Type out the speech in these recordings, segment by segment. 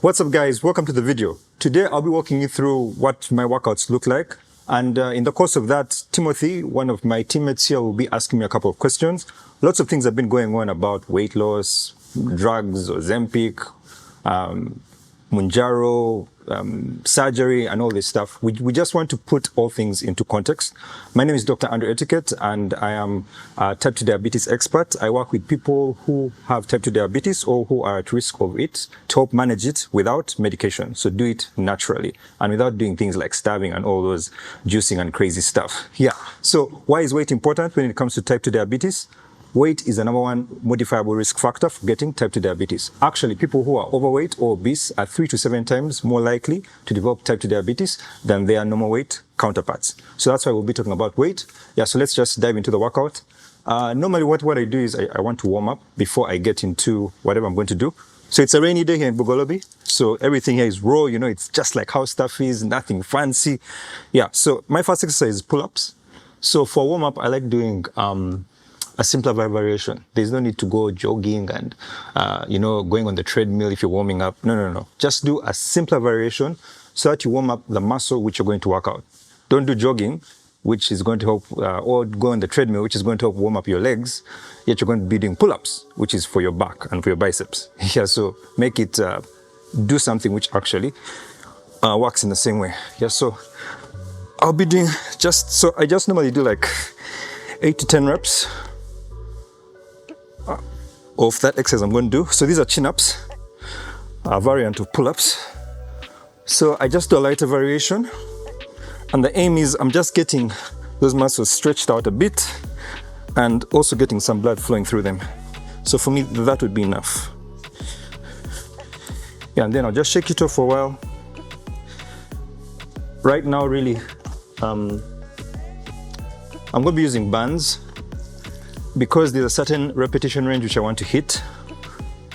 What's up guys, welcome to the video. Today I'll be walking you through what my workouts look like, and in the course of that, Timothy, one of my teammates here, will be asking me a couple of questions. Lots of things have been going on about weight loss, drugs, Ozempic, Mounjaro, surgery and all this stuff. We just want to put all things into context. My name is Dr. Etuket, and I am a type 2 diabetes expert. I work with people who have type 2 diabetes or who are at risk of it to help manage it without medication. So do it naturally and without doing things like starving and all those juicing and crazy stuff. Yeah. So why is weight important when it comes to type 2 diabetes? Weight is the number one modifiable risk factor for getting type 2 diabetes. Actually, people who are overweight or obese are 3 to 7 times more likely to develop type 2 diabetes than their normal weight counterparts. So that's why we'll be talking about weight. Yeah, so let's just dive into the workout. Normally what I do is I want to warm up before I get into whatever I'm going to do. So it's a rainy day here in Bugolobi. So everything here is raw, it's just like how stuff is, nothing fancy. Yeah, so my first exercise is pull-ups. So for warm up, I like doing a simpler variation. There's no need to go jogging and, going on the treadmill if you're warming up. No. Just do a simpler variation so that you warm up the muscle which you're going to work out. Don't do jogging, which is going to help, or go on the treadmill, which is going to help warm up your legs, yet you're going to be doing pull-ups, which is for your back and for your biceps. Yeah, so make it do something which actually works in the same way. Yeah, so I'll be doing I just normally do like 8 to 10 reps of that exercise I'm going to do. So these are chin-ups, a variant of pull-ups. So I just do a lighter variation, and the aim is I'm just getting those muscles stretched out a bit and also getting some blood flowing through them. So for me, that would be enough. Yeah, and then I'll just shake it off for a while. Right now, really, I'm going to be using bands because there's a certain repetition range which I want to hit,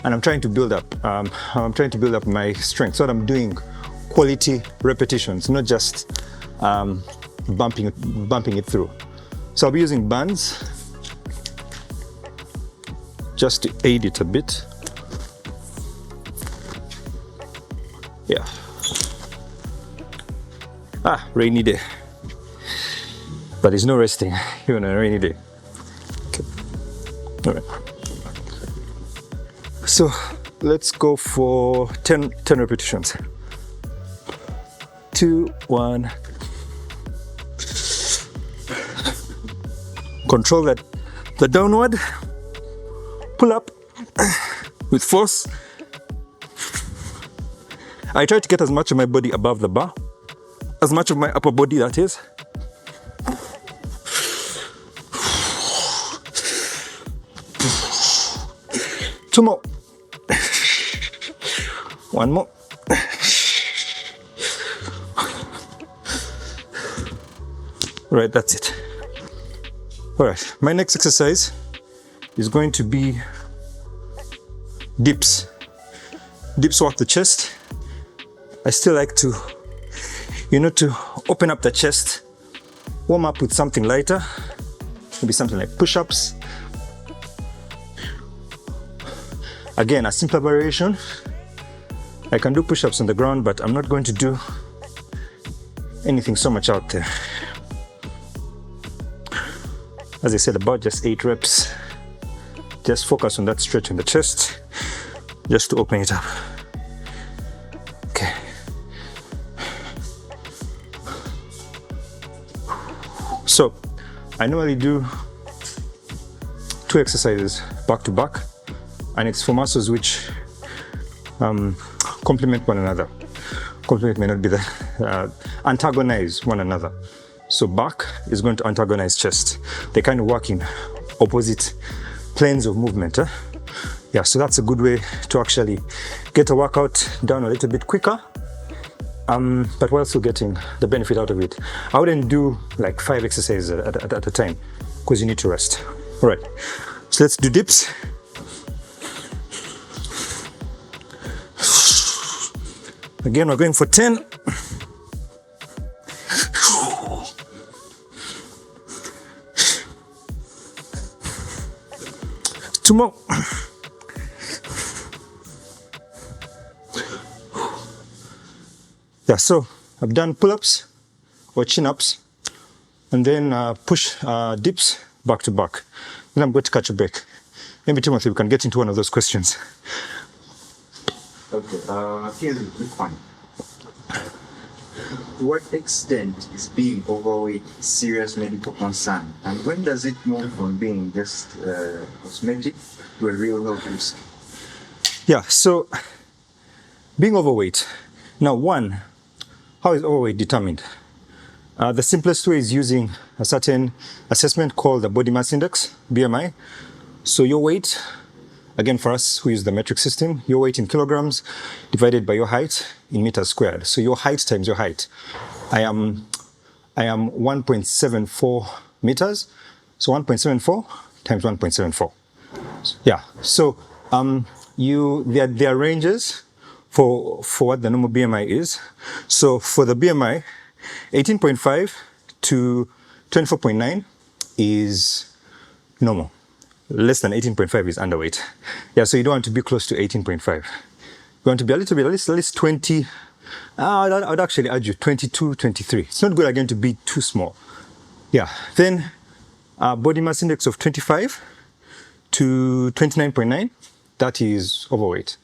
and I'm trying to build up. I'm trying to build up my strength, so that I'm doing quality repetitions, not just bumping it through. So I'll be using bands just to aid it a bit. Yeah. Rainy day, but there's no resting even on a rainy day. All right. So let's go for 10 repetitions. 2, 1. Control the downward. Pull up with force. I try to get as much of my body above the bar, as much of my upper body, that is. Two more. One more. All right, that's it. All right, my next exercise is going to be dips. Dips work the chest. I still like to, to open up the chest, warm up with something lighter, maybe something like push-ups. Again, a simpler variation. I can do push-ups on the ground, but I'm not going to do anything so much out there. As I said, about just 8 reps. Just focus on that stretch in the chest, just to open it up. Okay. So, I normally do 2 exercises back to back, and it's for muscles which complement one another. Complement may not be antagonize one another. So back is going to antagonize chest. They kind of work in opposite planes of movement. Yeah, so that's a good way to actually get a workout done a little bit quicker, but while still getting the benefit out of it. I wouldn't do like 5 exercises at a time because you need to rest. All right, so let's do dips. Again, we're going for 10. Two more. Yeah, so I've done pull-ups or chin-ups, and then push dips back to back. Then I'm going to catch a break. Maybe Timothy, we can get into one of those questions. Okay, here's a quick one. To what extent is being overweight a serious medical concern? And when does it move from being just cosmetic to a real health risk? Yeah, so being overweight. Now, one, how is overweight determined? The simplest way is using a certain assessment called the body mass index, BMI. So your weight, again for us who use the metric system, your weight in kilograms divided by your height in meters squared. So your height times your height. I am 1.74 meters. So 1.74 times 1.74. Yeah. So there are ranges for what the normal BMI is. So for the BMI, 18.5 to 24.9 is normal. Less than 18.5 is underweight. Yeah, so you don't want to be close to 18.5. You want to be a little bit, at least 20. I'd actually urge you 22, 23. It's not good again to be too small. Yeah, then body mass index of 25 to 29.9, that is overweight.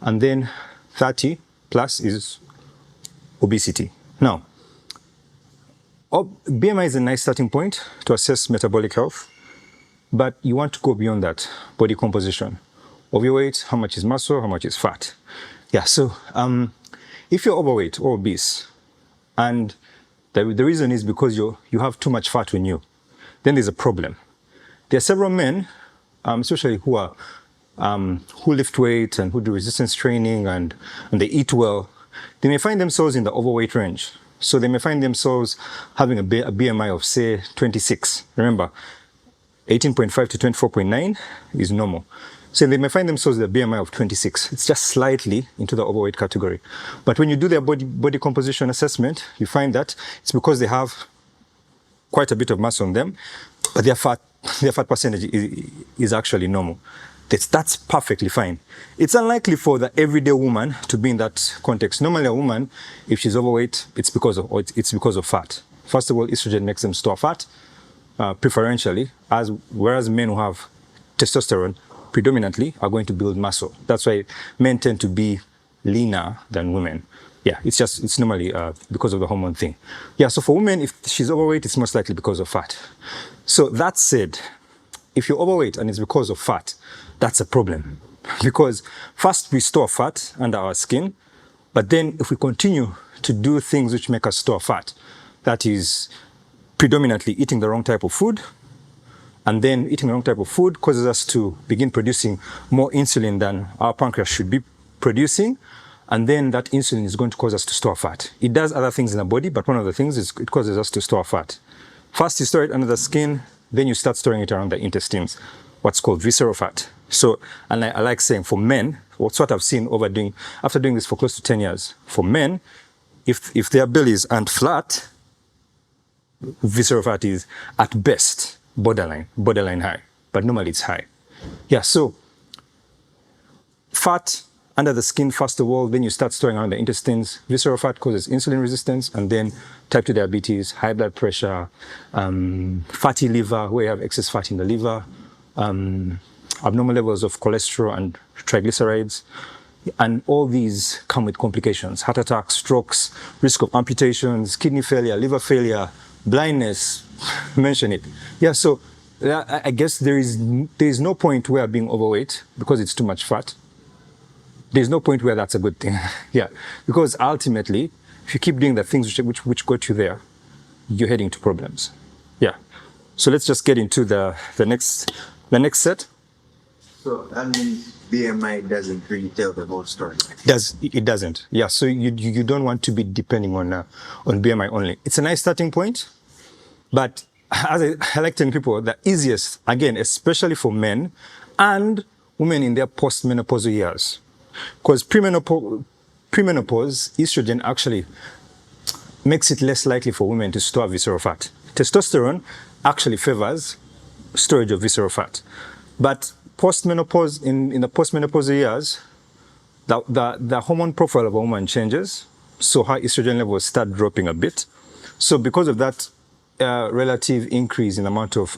And then 30 plus is obesity. Now, BMI is a nice starting point to assess metabolic health, but you want to go beyond that. Body composition of your weight, how much is muscle, how much is fat. Yeah, so if you're overweight or obese, and the reason is because you have too much fat on you, then there's a problem. There are several men, especially who lift weight and who do resistance training and they eat well. They may find themselves in the overweight range. So they may find themselves having a BMI of, say, 26. Remember, 18.5 to 24.9 is normal. So they may find themselves with a BMI of 26. It's just slightly into the overweight category. But when you do their body composition assessment, you find that it's because they have quite a bit of mass on them, but their fat percentage is actually normal. That's perfectly fine. It's unlikely for the everyday woman to be in that context. Normally a woman, if she's overweight, it's because of fat. First of all, estrogen makes them store fat, preferentially, whereas men who have testosterone predominantly are going to build muscle. That's why men tend to be leaner than women. Yeah, it's normally because of the hormone thing. Yeah, so for women, if she's overweight, it's most likely because of fat. So that said, if you're overweight and it's because of fat, that's a problem. Because first we store fat under our skin, but then if we continue to do things which make us store fat, that is predominantly eating the wrong type of food, and then eating the wrong type of food causes us to begin producing more insulin than our pancreas should be producing, and then that insulin is going to cause us to store fat. It does other things in the body, but one of the things is it causes us to store fat. First you store it under the skin, then you start storing it around the intestines, what's called visceral fat. So, and I like saying for men, what's what I've seen after doing this for close to 10 years, for men, if their bellies aren't flat, visceral fat is at best borderline high, but normally it's high. Yeah, so fat under the skin first of all, then you start storing around the intestines. Visceral fat causes insulin resistance, and then type 2 diabetes, high blood pressure, fatty liver, where you have excess fat in the liver, abnormal levels of cholesterol and triglycerides. And all these come with complications: heart attacks, strokes, risk of amputations, kidney failure, liver failure, blindness, mention it. Yeah, so I guess there is no point where being overweight because it's too much fat. There's no point where that's a good thing. Yeah, because ultimately, if you keep doing the things which got you there, you're heading to problems. Yeah. So let's just get into the next set. So that means BMI doesn't really tell the whole story. It doesn't. Yeah. So you don't want to be depending on BMI only. It's a nice starting point, but as I like telling people, the easiest, again, especially for men and women in their postmenopausal years, because premenopause, estrogen actually makes it less likely for women to store visceral fat. Testosterone actually favors storage of visceral fat. But postmenopause, in the postmenopausal years, the hormone profile of a woman changes. so her estrogen levels start dropping a bit. So because of that relative increase in the amount of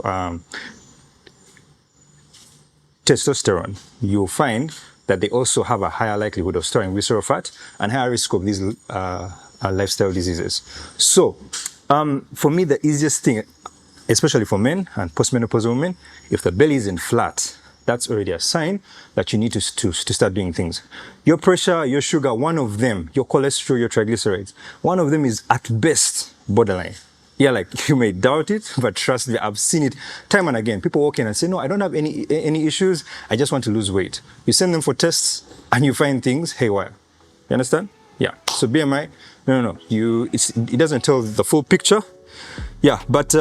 testosterone, you'll find that they also have a higher likelihood of storing visceral fat and higher risk of these lifestyle diseases. So for me, the easiest thing, especially for men and postmenopausal women, if the belly isn't flat, that's already a sign that you need to start doing things. Your pressure, your sugar, one of them, your cholesterol, your triglycerides, one of them is at best borderline. Yeah, like you may doubt it, but trust me, I've seen it time and again. People walk in and say, no, I don't have any issues. I just want to lose weight. You send them for tests and you find things haywire. You understand? Yeah. So BMI, no. It doesn't tell the full picture. Yeah, but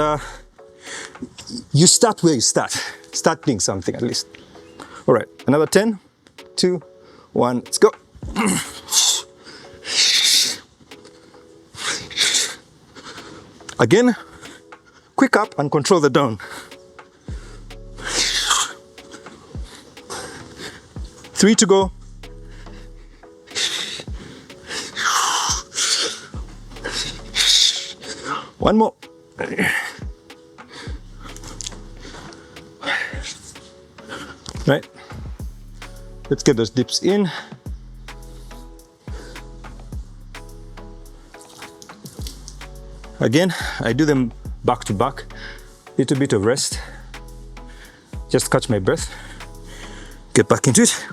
you start where you start. Start doing something at least. All right, another 10, 2, 1, let's go. Again, quick up and control the down. 3 to go. One more. Right, let's get those dips in. Again, I do them back to back, little bit of rest, just catch my breath, get back into it.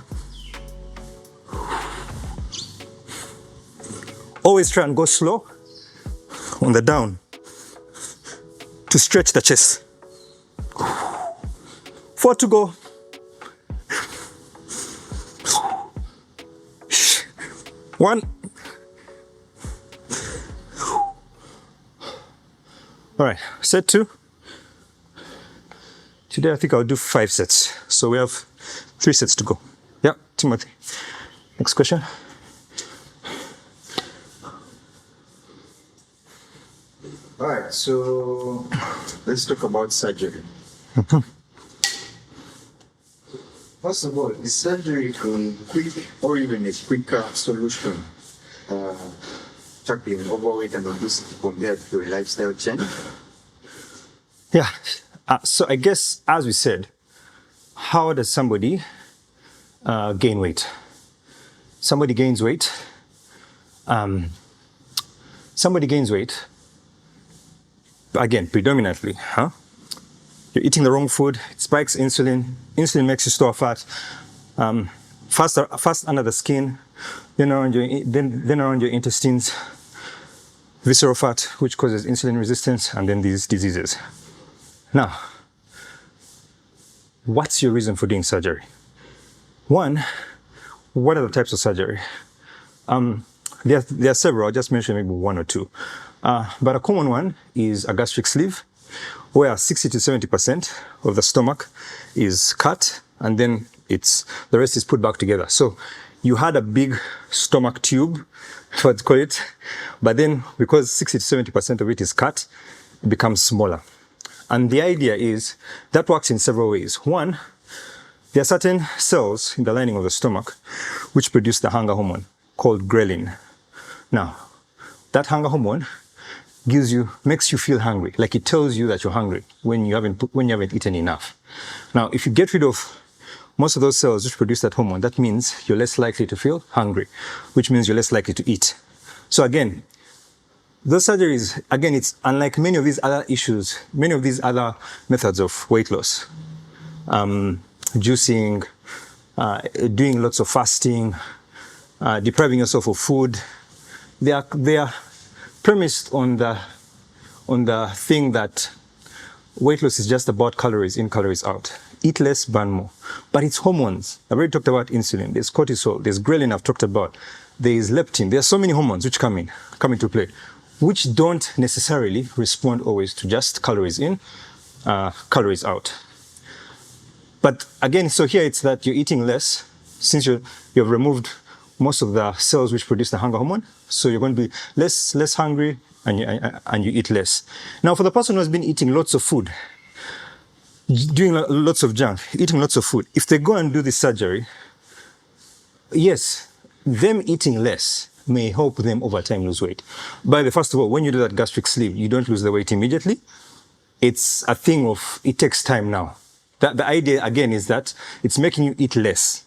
Always try and go slow on the down to stretch the chest. 4 to go. One. All right, set 2. Today I think I'll do 5 sets. So we have 3 sets to go. Yeah, Timothy. Next question. All right, so let's talk about surgery. First of all, is surgery a quick or even a quicker solution tackling overweight and obesity compared to a lifestyle change? Yeah, so I guess, as we said, how does somebody gain weight? Somebody gains weight. Again, predominantly, you're eating the wrong food, it spikes insulin, insulin makes you store fat, fast under the skin, then around your intestines, visceral fat, which causes insulin resistance, and then these diseases. Now, what's your reason for doing surgery? One, what are the types of surgery? There are several, I'll just mention maybe 1 or 2. But a common one is a gastric sleeve, where 60 to 70% of the stomach is cut, and then the rest is put back together. So you had a big stomach tube, let's call it, but then because 60 to 70% of it is cut, it becomes smaller. And the idea is that works in several ways. One, there are certain cells in the lining of the stomach which produce the hunger hormone called ghrelin. Now, that hunger hormone makes you feel hungry, like it tells you that you're hungry when you haven't eaten enough. Now, if you get rid of most of those cells which produce that hormone, that means you're less likely to feel hungry, which means you're less likely to eat. So again, those surgeries, again, it's unlike many of these other issues, many of these other methods of weight loss, juicing, doing lots of fasting, depriving yourself of food. They are premised on the thing that weight loss is just about calories in, calories out. Eat less, burn more. But it's hormones. I've already talked about insulin. There's cortisol. There's ghrelin I've talked about. There's leptin. There are so many hormones which come into play, which don't necessarily respond always to just calories in, calories out. But again, so here it's that you're eating less since you've removed most of the cells which produce the hunger hormone. So you're going to be less hungry and you eat less. Now, for the person who has been eating lots of food, doing lots of junk, eating lots of food, if they go and do this surgery, yes, them eating less may help them over time lose weight. But first of all, when you do that gastric sleeve, you don't lose the weight immediately. It's a thing of, it takes time now. The idea, again, is that it's making you eat less.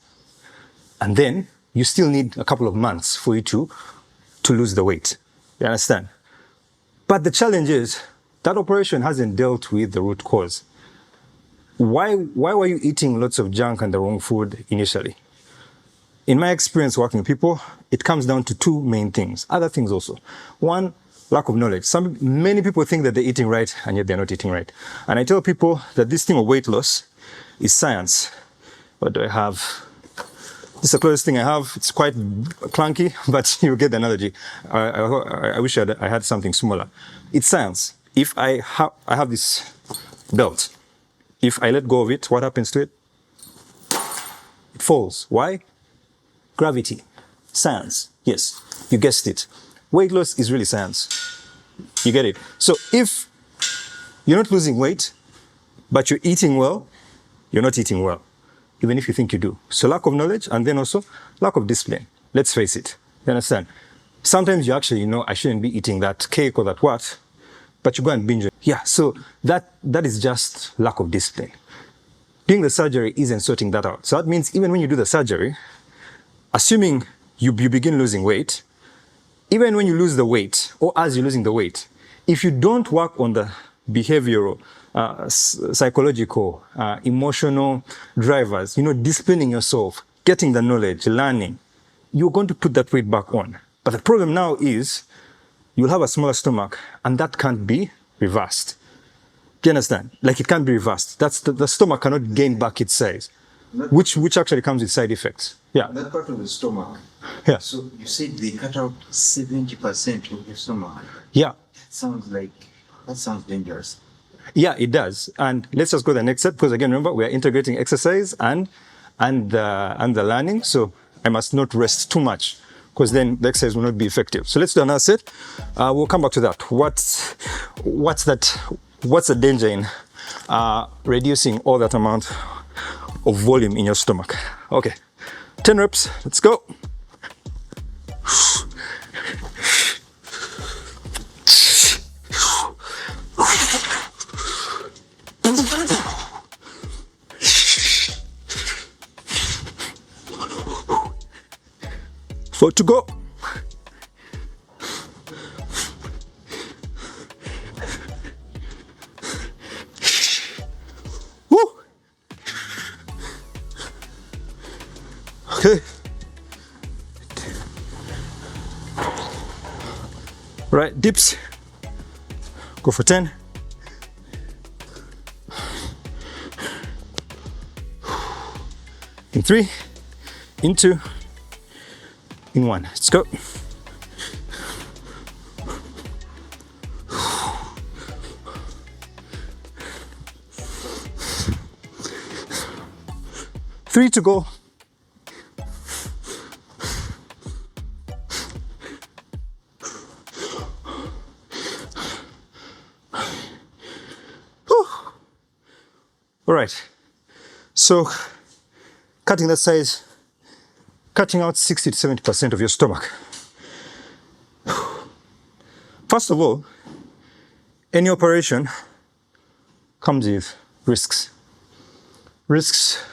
And then you still need a couple of months for you to lose the weight. You understand? But the challenge is that operation hasn't dealt with the root cause. Why were you eating lots of junk and the wrong food initially? In my experience working with people, it comes down to two main things. Other things also. One, lack of knowledge. Many people think that they're eating right, and yet they're not eating right. And I tell people that this thing of weight loss is science. What do I have? This is the closest thing I have. It's quite clunky, but you get the analogy. I wish I had something smaller. It's science. If I have this belt, if I let go of it, what happens to it? It falls. Why? Gravity. Science. Yes, you guessed it. Weight loss is really science. You get it? So if you're not losing weight, but you're eating well, you're not eating well, even if you think you do. So lack of knowledge, and then also lack of discipline. Let's face it. You understand? Sometimes you actually know I shouldn't be eating that cake or that what, but you go and binge it. Yeah, so that is just lack of discipline. Doing the surgery isn't sorting that out. So that means even when you do the surgery, assuming you begin losing weight, even when you lose the weight, or as you're losing the weight, if you don't work on the behavioral, psychological, emotional drivers, disciplining yourself, getting the knowledge, learning, you're going to put that weight back on. But the problem now is you'll have a smaller stomach, and that can't be reversed. Do you understand? Like, it can't be reversed. The stomach cannot gain back its size, which actually comes with side effects. Yeah. That part of the stomach. Yeah. So you said they cut out 70% of your stomach. Yeah. That sounds dangerous. Yeah, it does. And let's just go to the next step, because again, remember, we are integrating exercise and the learning. So I must not rest too much, because then the exercise will not be effective. So let's do another set. We'll come back to that. What's the danger in reducing all that amount of volume in your stomach? Okay, 10 reps. Let's go. Four to go. Woo. Okay. Right, dips. Go for 10. In 3, in 2, in 1. Let's go. Three to go. Whew. All right. So cutting that size, cutting out 60 to 70% of your stomach. First of all, any operation comes with risks. Risks,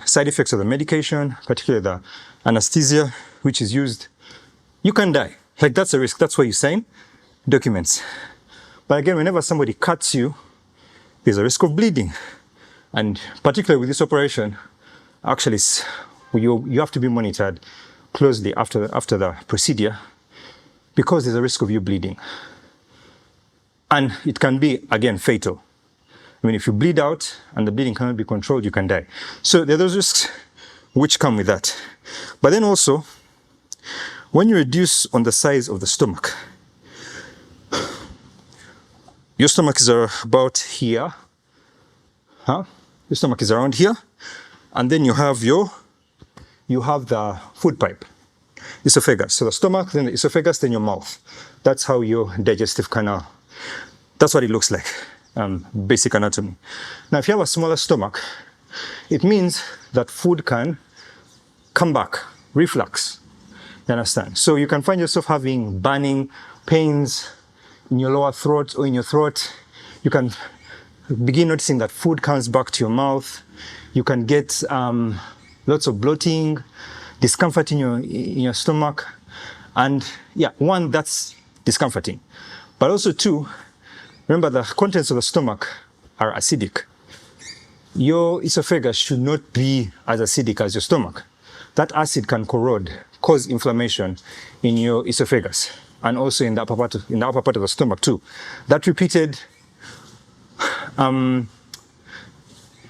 side effects of the medication, particularly the anesthesia, which is used. You can die. Like, that's a risk. That's why you sign documents. But again, whenever somebody cuts you, there's a risk of bleeding. And particularly with this operation, actually, you have to be monitored closely after the procedure, because there's a risk of you bleeding. And it can be, again, fatal. I mean, if you bleed out and the bleeding cannot be controlled, you can die. So there are those risks which come with that. But then also, when you reduce on the size of the stomach, your stomach is about here. Your stomach is around here. And then you have the food pipe, esophagus. So the stomach, then the esophagus, then your mouth. That's how your digestive canal, that's what it looks like, basic anatomy. Now, if you have a smaller stomach, it means that food can come back, reflux. You You understand? So you can find yourself having burning pains in your lower throat or in your throat. You can begin noticing that food comes back to your mouth. You can get lots of bloating, discomfort in your stomach. And yeah, one, that's discomforting. But also two, remember the contents of the stomach are acidic. Your esophagus should not be as acidic as your stomach. That acid can corrode, cause inflammation in your esophagus and also in the upper part of the stomach too. That repeated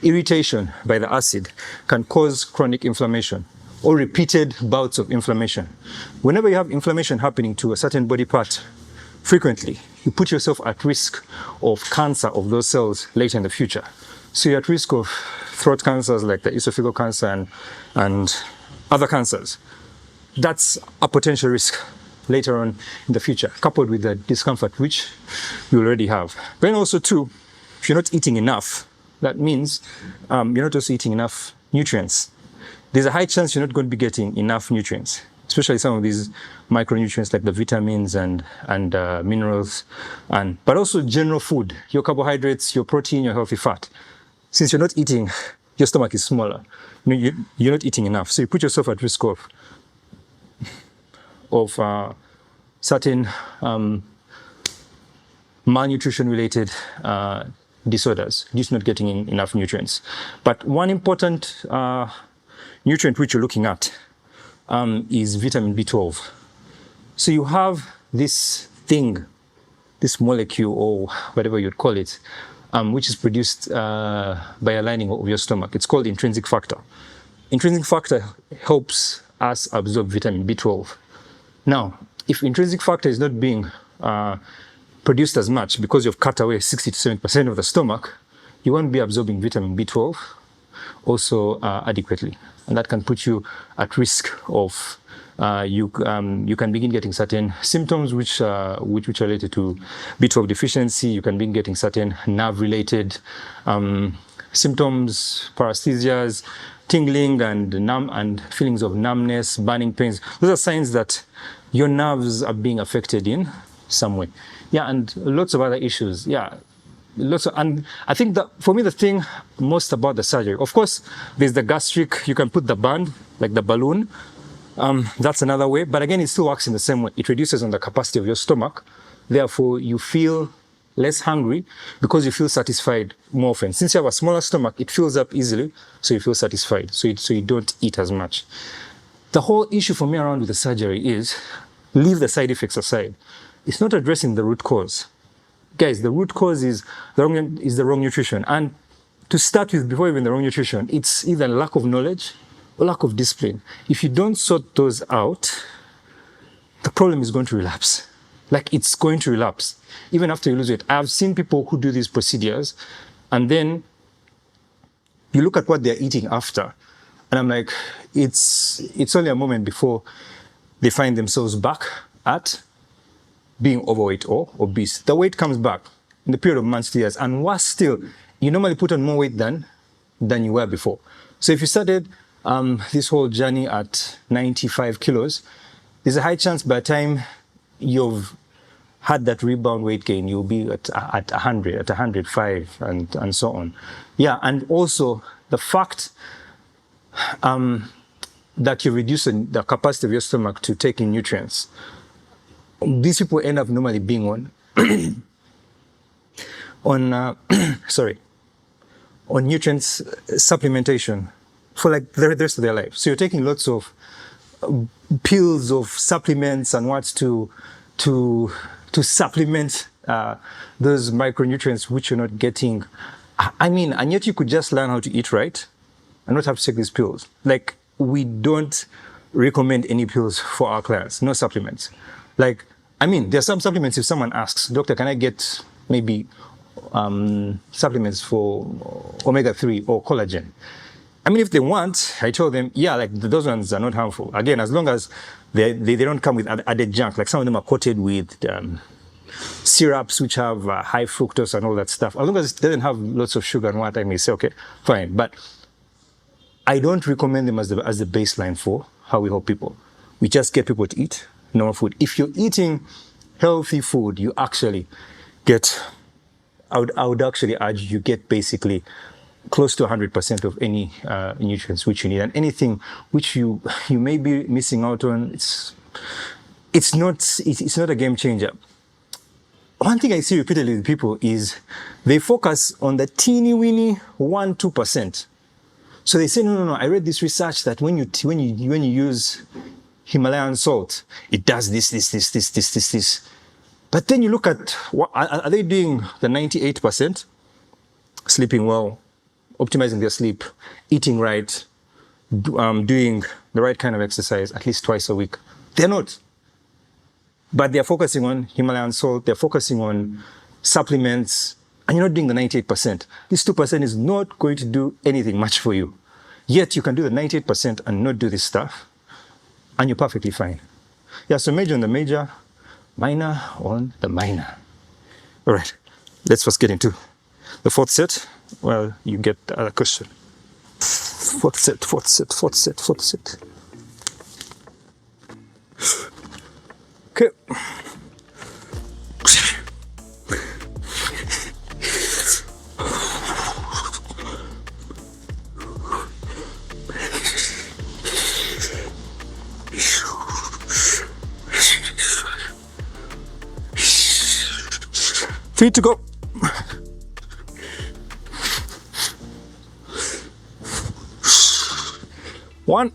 irritation by the acid can cause chronic inflammation or repeated bouts of inflammation. Whenever you have inflammation happening to a certain body part frequently, you put yourself at risk of cancer of those cells later in the future. So you're at risk of throat cancers like the esophageal cancer and other cancers. That's a potential risk later on in the future, coupled with the discomfort which you already have. Then also too, if you're not eating enough, that means you're not also eating enough nutrients. There's a high chance you're not going to be getting enough nutrients, especially some of these micronutrients like the vitamins and minerals, but also general food, your carbohydrates, your protein, your healthy fat. Since you're not eating, your stomach is smaller. You're not eating enough, so you put yourself at risk of certain malnutrition-related disorders due to not getting enough nutrients. But one important nutrient which you're looking at is vitamin B12. So you have this thing, this molecule or whatever you'd call it, which is produced by a lining of your stomach. It's called intrinsic factor. Intrinsic factor helps us absorb vitamin B12. Now, if intrinsic factor is not being produced as much because you've cut away 60 to 70% of the stomach, you won't be absorbing vitamin B12 also adequately. And that can put you at risk of you can begin getting certain symptoms which are related to B12 deficiency. You can begin getting certain nerve-related symptoms, paresthesias, tingling and feelings of numbness, burning pains. Those are signs that your nerves are being affected in some way. Yeah, and lots of other issues. Yeah, and I think that for me the thing most about the surgery, of course, there's the gastric. You can put the band like the balloon. That's another way, but again, it still works in the same way. It reduces on the capacity of your stomach. Therefore, you feel less hungry because you feel satisfied more often. Since you have a smaller stomach, it fills up easily, so you feel satisfied. So you don't eat as much. The whole issue for me around with the surgery is leave the side effects aside. It's not addressing the root cause. Guys, the root cause is the wrong nutrition. And to start with, before even the wrong nutrition, it's either lack of knowledge or lack of discipline. If you don't sort those out, the problem is going to relapse. Like, it's going to relapse even after you lose weight. I've seen people who do these procedures and then you look at what they're eating after, and I'm like, it's only a moment before they find themselves back at being overweight or obese. The weight comes back in the period of months to years, and worse still, you normally put on more weight than you were before. So if you started this whole journey at 95 kilos, there's a high chance by the time you've had that rebound weight gain, you'll be at 100, at 105, and so on. Yeah, and also the fact that you're reducing the capacity of your stomach to take in nutrients. These people end up normally being on nutrients supplementation for like the rest of their life. So you're taking lots of pills of supplements and what to supplement those micronutrients which you're not getting. I mean, and yet you could just learn how to eat right and not have to take these pills. Like, we don't recommend any pills for our clients, no supplements. Like, I mean, there's some supplements if someone asks, doctor, can I get maybe supplements for omega-3 or collagen? I mean, if they want, I tell them, yeah, like those ones are not harmful. Again, as long as they don't come with added junk, like some of them are coated with syrups which have high fructose and all that stuff. As long as it doesn't have lots of sugar and what, I may say, okay, fine. But I don't recommend them as the baseline for how we help people. We just get people to eat normal food. If you're eating healthy food, you actually get, I would actually urge you get basically close to 100% of any nutrients which you need, and anything which you may be missing out on, it's not a game changer. One thing I see repeatedly with people is they focus on the teeny weeny 1-2%. So they say, no. I read this research that when you use Himalayan salt, it does this. But then you look at what are they doing? The 98%, sleeping well, optimizing their sleep, eating right, doing the right kind of exercise at least twice a week. They're not. But they're focusing on Himalayan salt, they're focusing on supplements, and you're not doing the 98%. This 2% is not going to do anything much for you. Yet you can do the 98% and not do this stuff, and you're perfectly fine. Yeah, so major on the major, minor on the minor. All right, let's first get into the fourth set. Well, you get the other question. Fourth set. 3 to go. One.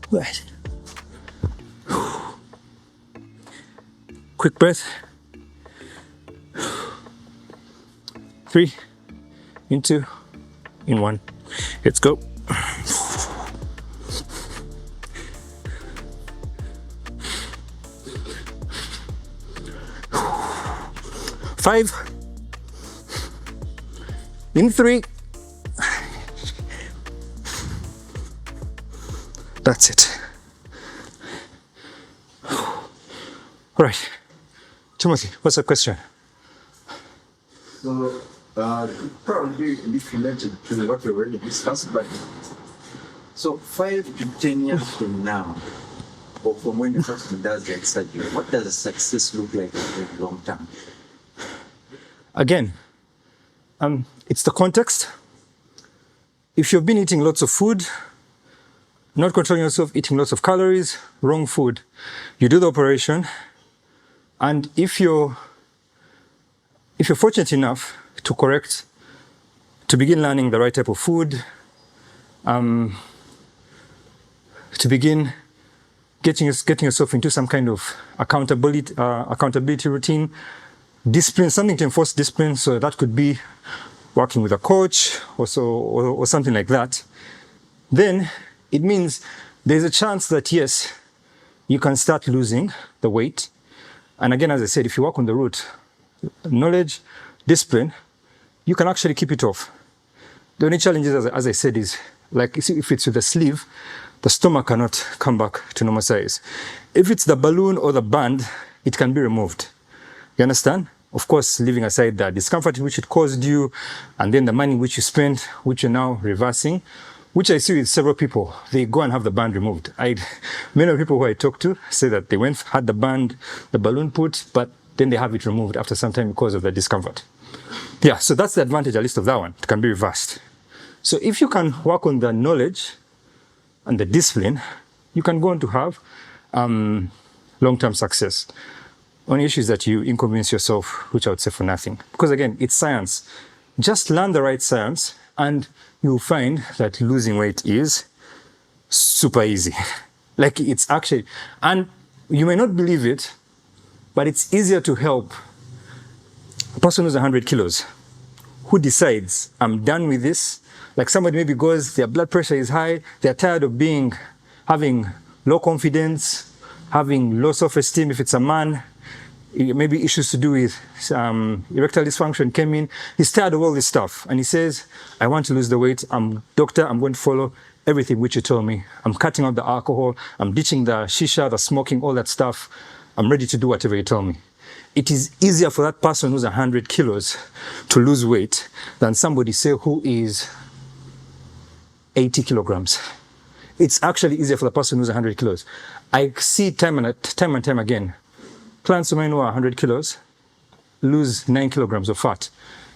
Right. Quick breath. 3, in 2, in 1. Let's go. Five, in 3. That's it. All right, Timothy, what's the question? So, probably a bit related to what we already discussed, but so 5 to 10 years from now, or from when the person does the exercise, what does success look like in the long term? Again, it's the context. If you've been eating lots of food, not controlling yourself, eating lots of calories, wrong food, you do the operation, and if you're fortunate enough to correct, to begin learning the right type of food, to begin getting yourself into some kind of accountability routine, discipline, something to enforce discipline. So that could be working with a coach or something like that. Then it means there's a chance that yes, you can start losing the weight. And again, as I said, if you work on the root, knowledge, discipline, you can actually keep it off. The only challenge is, as I said, is like if it's with the sleeve, the stomach cannot come back to normal size. If it's the balloon or the band, it can be removed. You understand? Of course, leaving aside the discomfort which it caused you, and then the money which you spent, which you're now reversing, which I see with several people. They go and have the band removed. Many of the people who I talk to say that they had the balloon put, but then they have it removed after some time because of the discomfort. Yeah, so that's the advantage, at least of that one. It can be reversed. So if you can work on the knowledge and the discipline, you can go on to have long-term success. Only issue is that you inconvenience yourself, which I would say for nothing. Because again, it's science. Just learn the right science and you'll find that losing weight is super easy. Like it's actually, and you may not believe it, but it's easier to help a person who's 100 kilos, who decides, I'm done with this. Like somebody maybe goes, their blood pressure is high, they're tired of having low confidence, having low self-esteem if it's a man, maybe issues to do with erectile dysfunction came in. He's tired of all this stuff. And he says, I want to lose the weight. Doctor, I'm going to follow everything which you told me. I'm cutting out the alcohol. I'm ditching the shisha, the smoking, all that stuff. I'm ready to do whatever you tell me. It is easier for that person who's 100 kilos to lose weight than somebody, say, who is 80 kilograms. It's actually easier for the person who's 100 kilos. I see time and time again, clients of mine who are 100 kilos lose 9 kilograms of fat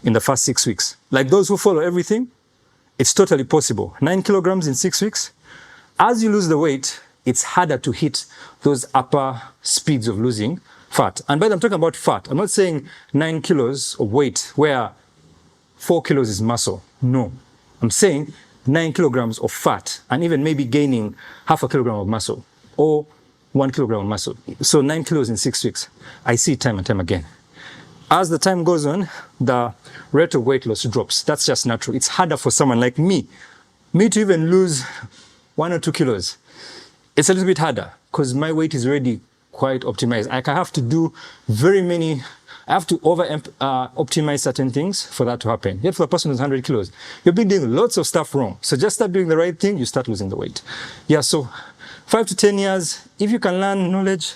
in the first 6 weeks. Like those who follow everything, it's totally possible. 9 kilograms in 6 weeks. As you lose the weight, it's harder to hit those upper speeds of losing fat. And by the way, I'm talking about fat. I'm not saying 9 kilos of weight where 4 kilos is muscle. No. I'm saying 9 kilograms of fat and even maybe gaining half a kilogram of muscle or 1 kilogram of muscle. So 9 kilos in 6 weeks. I see it time and time again. As the time goes on, the rate of weight loss drops. That's just natural. It's harder for someone like me to even lose 1 or 2 kilos. It's a little bit harder because my weight is already quite optimized. I have to do I have to optimize certain things for that to happen. Yet for a person who's 100 kilos, you've been doing lots of stuff wrong. So just start doing the right thing, you start losing the weight. Yeah, so 5 to 10 years, if you can learn knowledge,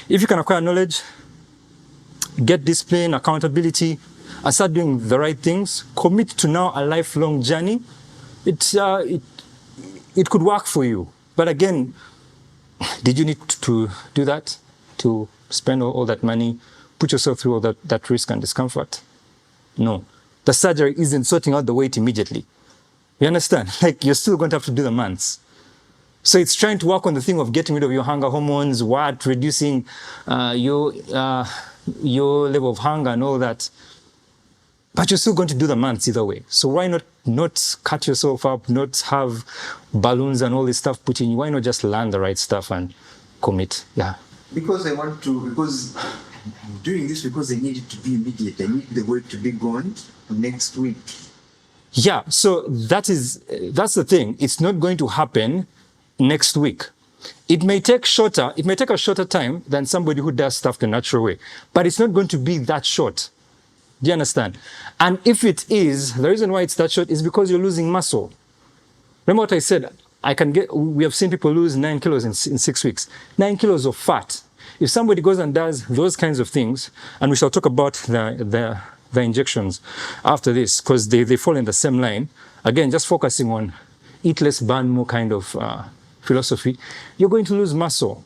if you can acquire knowledge, get discipline, accountability, and start doing the right things, commit to now a lifelong journey, it could work for you. But again, did you need to do that? To spend all that money, put yourself through all that risk and discomfort? No. The surgery isn't sorting out the weight immediately. You understand? Like, you're still going to have to do the months. So it's trying to work on the thing of getting rid of your hunger hormones, reducing your level of hunger and all that. But you're still going to do the months either way. So why not cut yourself up, not have balloons and all this stuff put in you? Why not just learn the right stuff and commit? Yeah. Because doing this because I need it to be immediate. I need the weight to be gone next week. Yeah, so that's the thing. It's not going to happen next week. It may take a shorter time than somebody who does stuff the natural way, but it's not going to be that short. Do you understand? And if it is, the reason why it's that short is because you're losing muscle. Remember what I said? We have seen people lose 9 kilos in 6 weeks. 9 kilos of fat. If somebody goes and does those kinds of things, and we shall talk about the injections after this, because they fall in the same line. Again, just focusing on eat less, burn more kind of philosophy, you're going to lose muscle.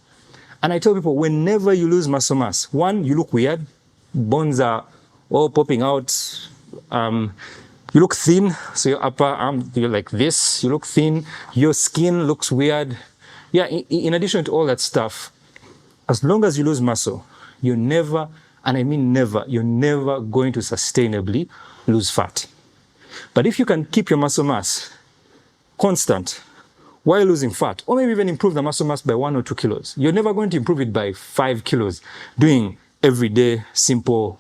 And I tell people, whenever you lose muscle mass, one, you look weird. Bones are all popping out. You look thin, so your upper arm, you're like this. You look thin. Your skin looks weird. Yeah, in addition to all that stuff, as long as you lose muscle, you're never, and I mean never, you're never going to sustainably lose fat. But if you can keep your muscle mass constant while losing fat, or maybe even improve the muscle mass by 1 or 2 kilos, you're never going to improve it by 5 kilos doing everyday, simple,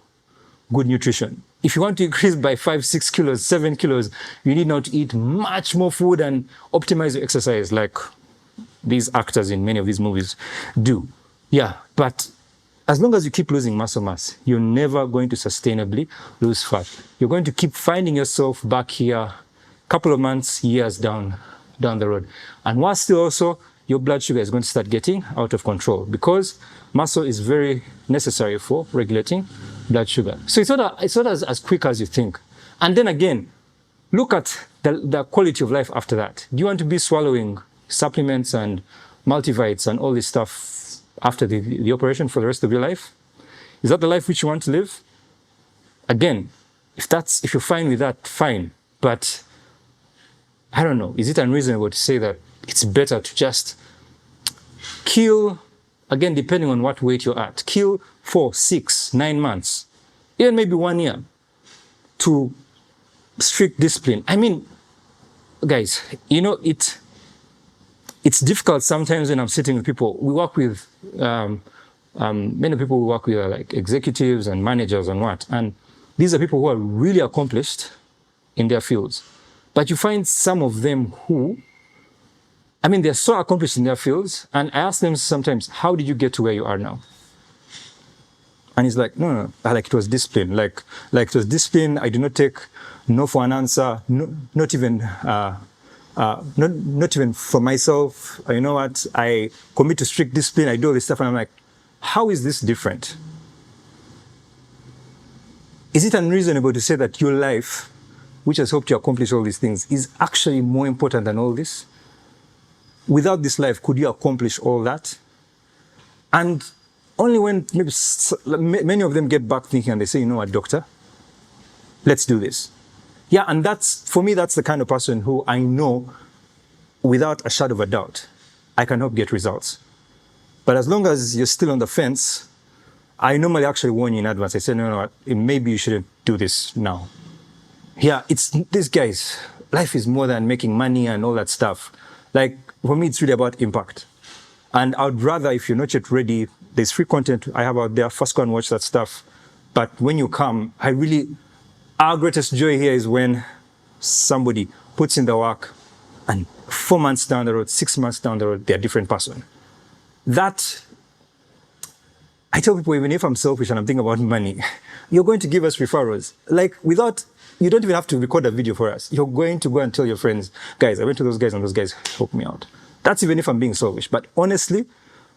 good nutrition. If you want to increase by 5, 6 kilos, 7 kilos, you need now to eat much more food and optimize your exercise like these actors in many of these movies do. Yeah, but as long as you keep losing muscle mass, you're never going to sustainably lose fat. You're going to keep finding yourself back here a couple of months, years down the road. And what's still also, your blood sugar is going to start getting out of control because muscle is very necessary for regulating blood sugar. So it's not as quick as you think. And then again, look at the quality of life after that. Do you want to be swallowing supplements and multivites and all this stuff after the operation for the rest of your life? Is that the life which you want to live? Again, if you're fine with that, fine. But I don't know, is it unreasonable to say that it's better to just kill, again, depending on what weight you're at, kill 4, 6, 9 months, even maybe 1 year to strict discipline? I mean, guys, it's difficult sometimes when I'm sitting with people. We work with, many people we work with are like executives and managers and what. And these are people who are really accomplished in their fields. But you find some of them who, they're so accomplished in their fields. And I ask them sometimes, how did you get to where you are now? And he's like, no, like it was discipline. Like it was discipline. I did not take no for an answer, not even for myself. You know what? I commit to strict discipline. I do all this stuff. And I'm like, How is this different? Is it unreasonable to say that your life, which has helped you accomplish all these things, is actually more important than all this? Without this life, could you accomplish all that? And only when maybe many of them get back thinking and they say, you know what, doctor, let's do this. Yeah, and that's, for me, that's the kind of person who I know without a shadow of a doubt, I can help get results. But as long as you're still on the fence, I normally actually warn you in advance. I say, no, maybe you shouldn't do this now. Yeah, it's these guys, life is more than making money and all that stuff. Like, for me, it's really about impact. And I'd rather, if you're not yet ready, there's free content I have out there, first go and watch that stuff. But when you come, our greatest joy here is when somebody puts in the work and 4 months down the road, 6 months down the road, they're a different person. That, I tell people, even if I'm selfish and I'm thinking about money, you're going to give us referrals. Like, you don't even have to record a video for us. You're going to go and tell your friends, guys, I went to those guys and those guys helped me out. That's even if I'm being selfish. But honestly,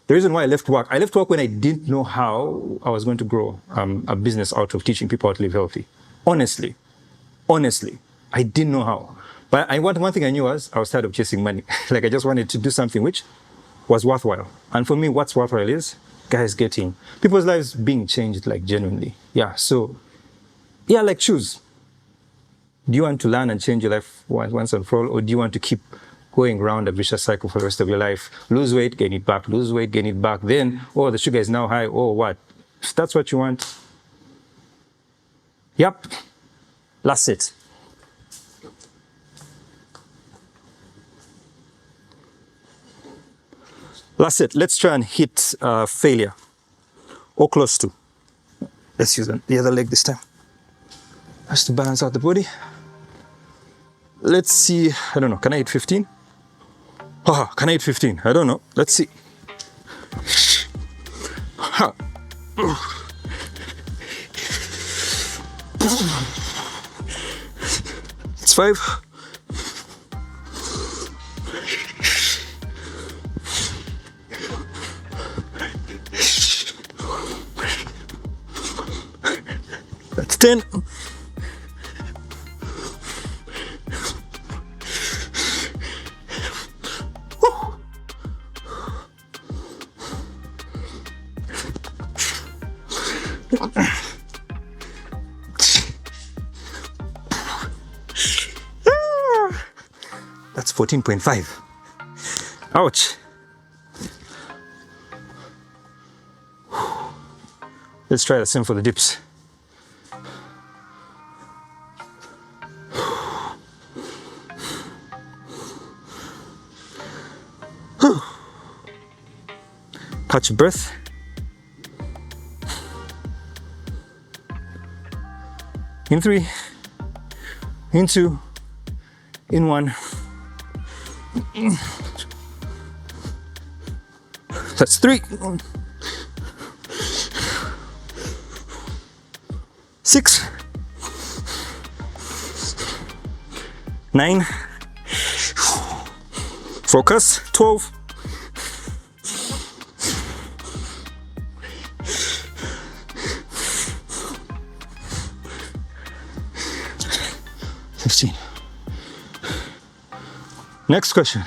the reason why I left work when I didn't know how I was going to grow a business out of teaching people how to live healthy. Honestly, I didn't know how. But one thing I knew was I was tired of chasing money. Like, I just wanted to do something which was worthwhile. And for me, what's worthwhile is guys getting people's lives being changed, like, genuinely. Yeah, so, yeah, like, choose. Do you want to learn and change your life once and for all, or do you want to keep going around a vicious cycle for the rest of your life? Lose weight, gain it back, lose weight, gain it back. Then, oh, the sugar is now high, oh, what? If that's what you want, yep, that's it. That's it. Let's try and hit failure, or close to. Let's use the other leg this time. Just to balance out the body. Let's see, I don't know, can I hit 15? Oh, can I hit 15? I don't know. Let's see. Ha. It's 5. That's 10. That's 14.5. Ouch. Let's try the same for the dips. Catch your breath. In 3, in 2, in 1. That's 3. 6. 9. Focus. 12. 15. Next question,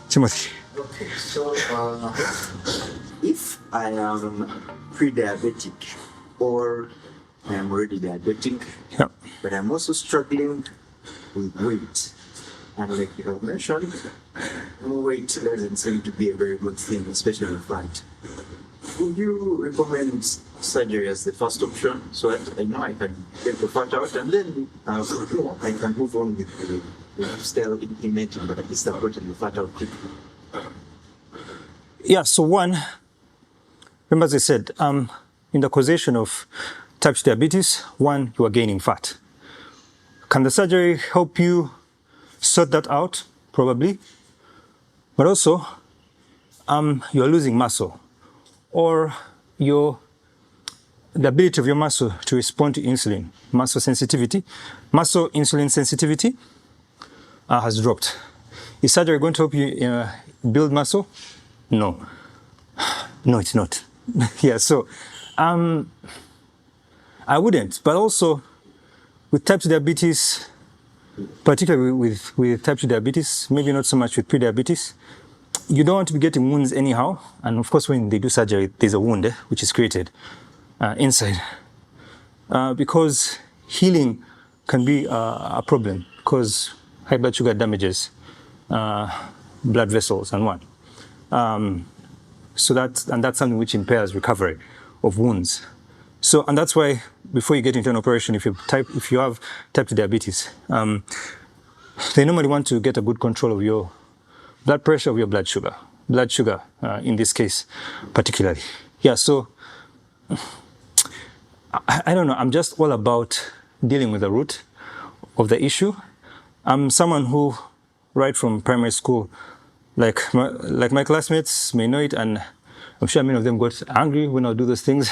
Timothy. Okay, so if I am pre-diabetic or I am already diabetic, Yeah. but I'm also struggling with weight, and like you have mentioned, weight doesn't seem to be a very good thing, especially in fat. Would you recommend surgery as the first option so that I know I can get the fat out and then I can move on with the lifestyle implementing, but at least I've gotten the fat out quickly? Yeah, so one, remember as I said, in the causation of type 2 diabetes, one, you are gaining fat. Can the surgery help you sort that out? Probably. But also, you're losing muscle, or the ability of your muscle to respond to insulin, muscle insulin sensitivity has dropped. Is surgery going to help you build muscle? No. No, it's not. Yeah, so I wouldn't. But also with type 2 diabetes, particularly with type 2 diabetes, maybe not so much with pre-diabetes, you don't want to be getting wounds anyhow. And of course, when they do surgery, there's a wound which is created inside. Because healing can be a problem because high blood sugar damages blood vessels and what. So that's something which impairs recovery of wounds. So, and that's why before you get into an operation, if you have type 2 diabetes, they normally want to get a good control of your blood pressure, of your blood sugar in this case, particularly. Yeah, so I don't know. I'm just all about dealing with the root of the issue. I'm someone who, right from primary school, like my classmates may know it, and I'm sure many of them got angry when I would do those things.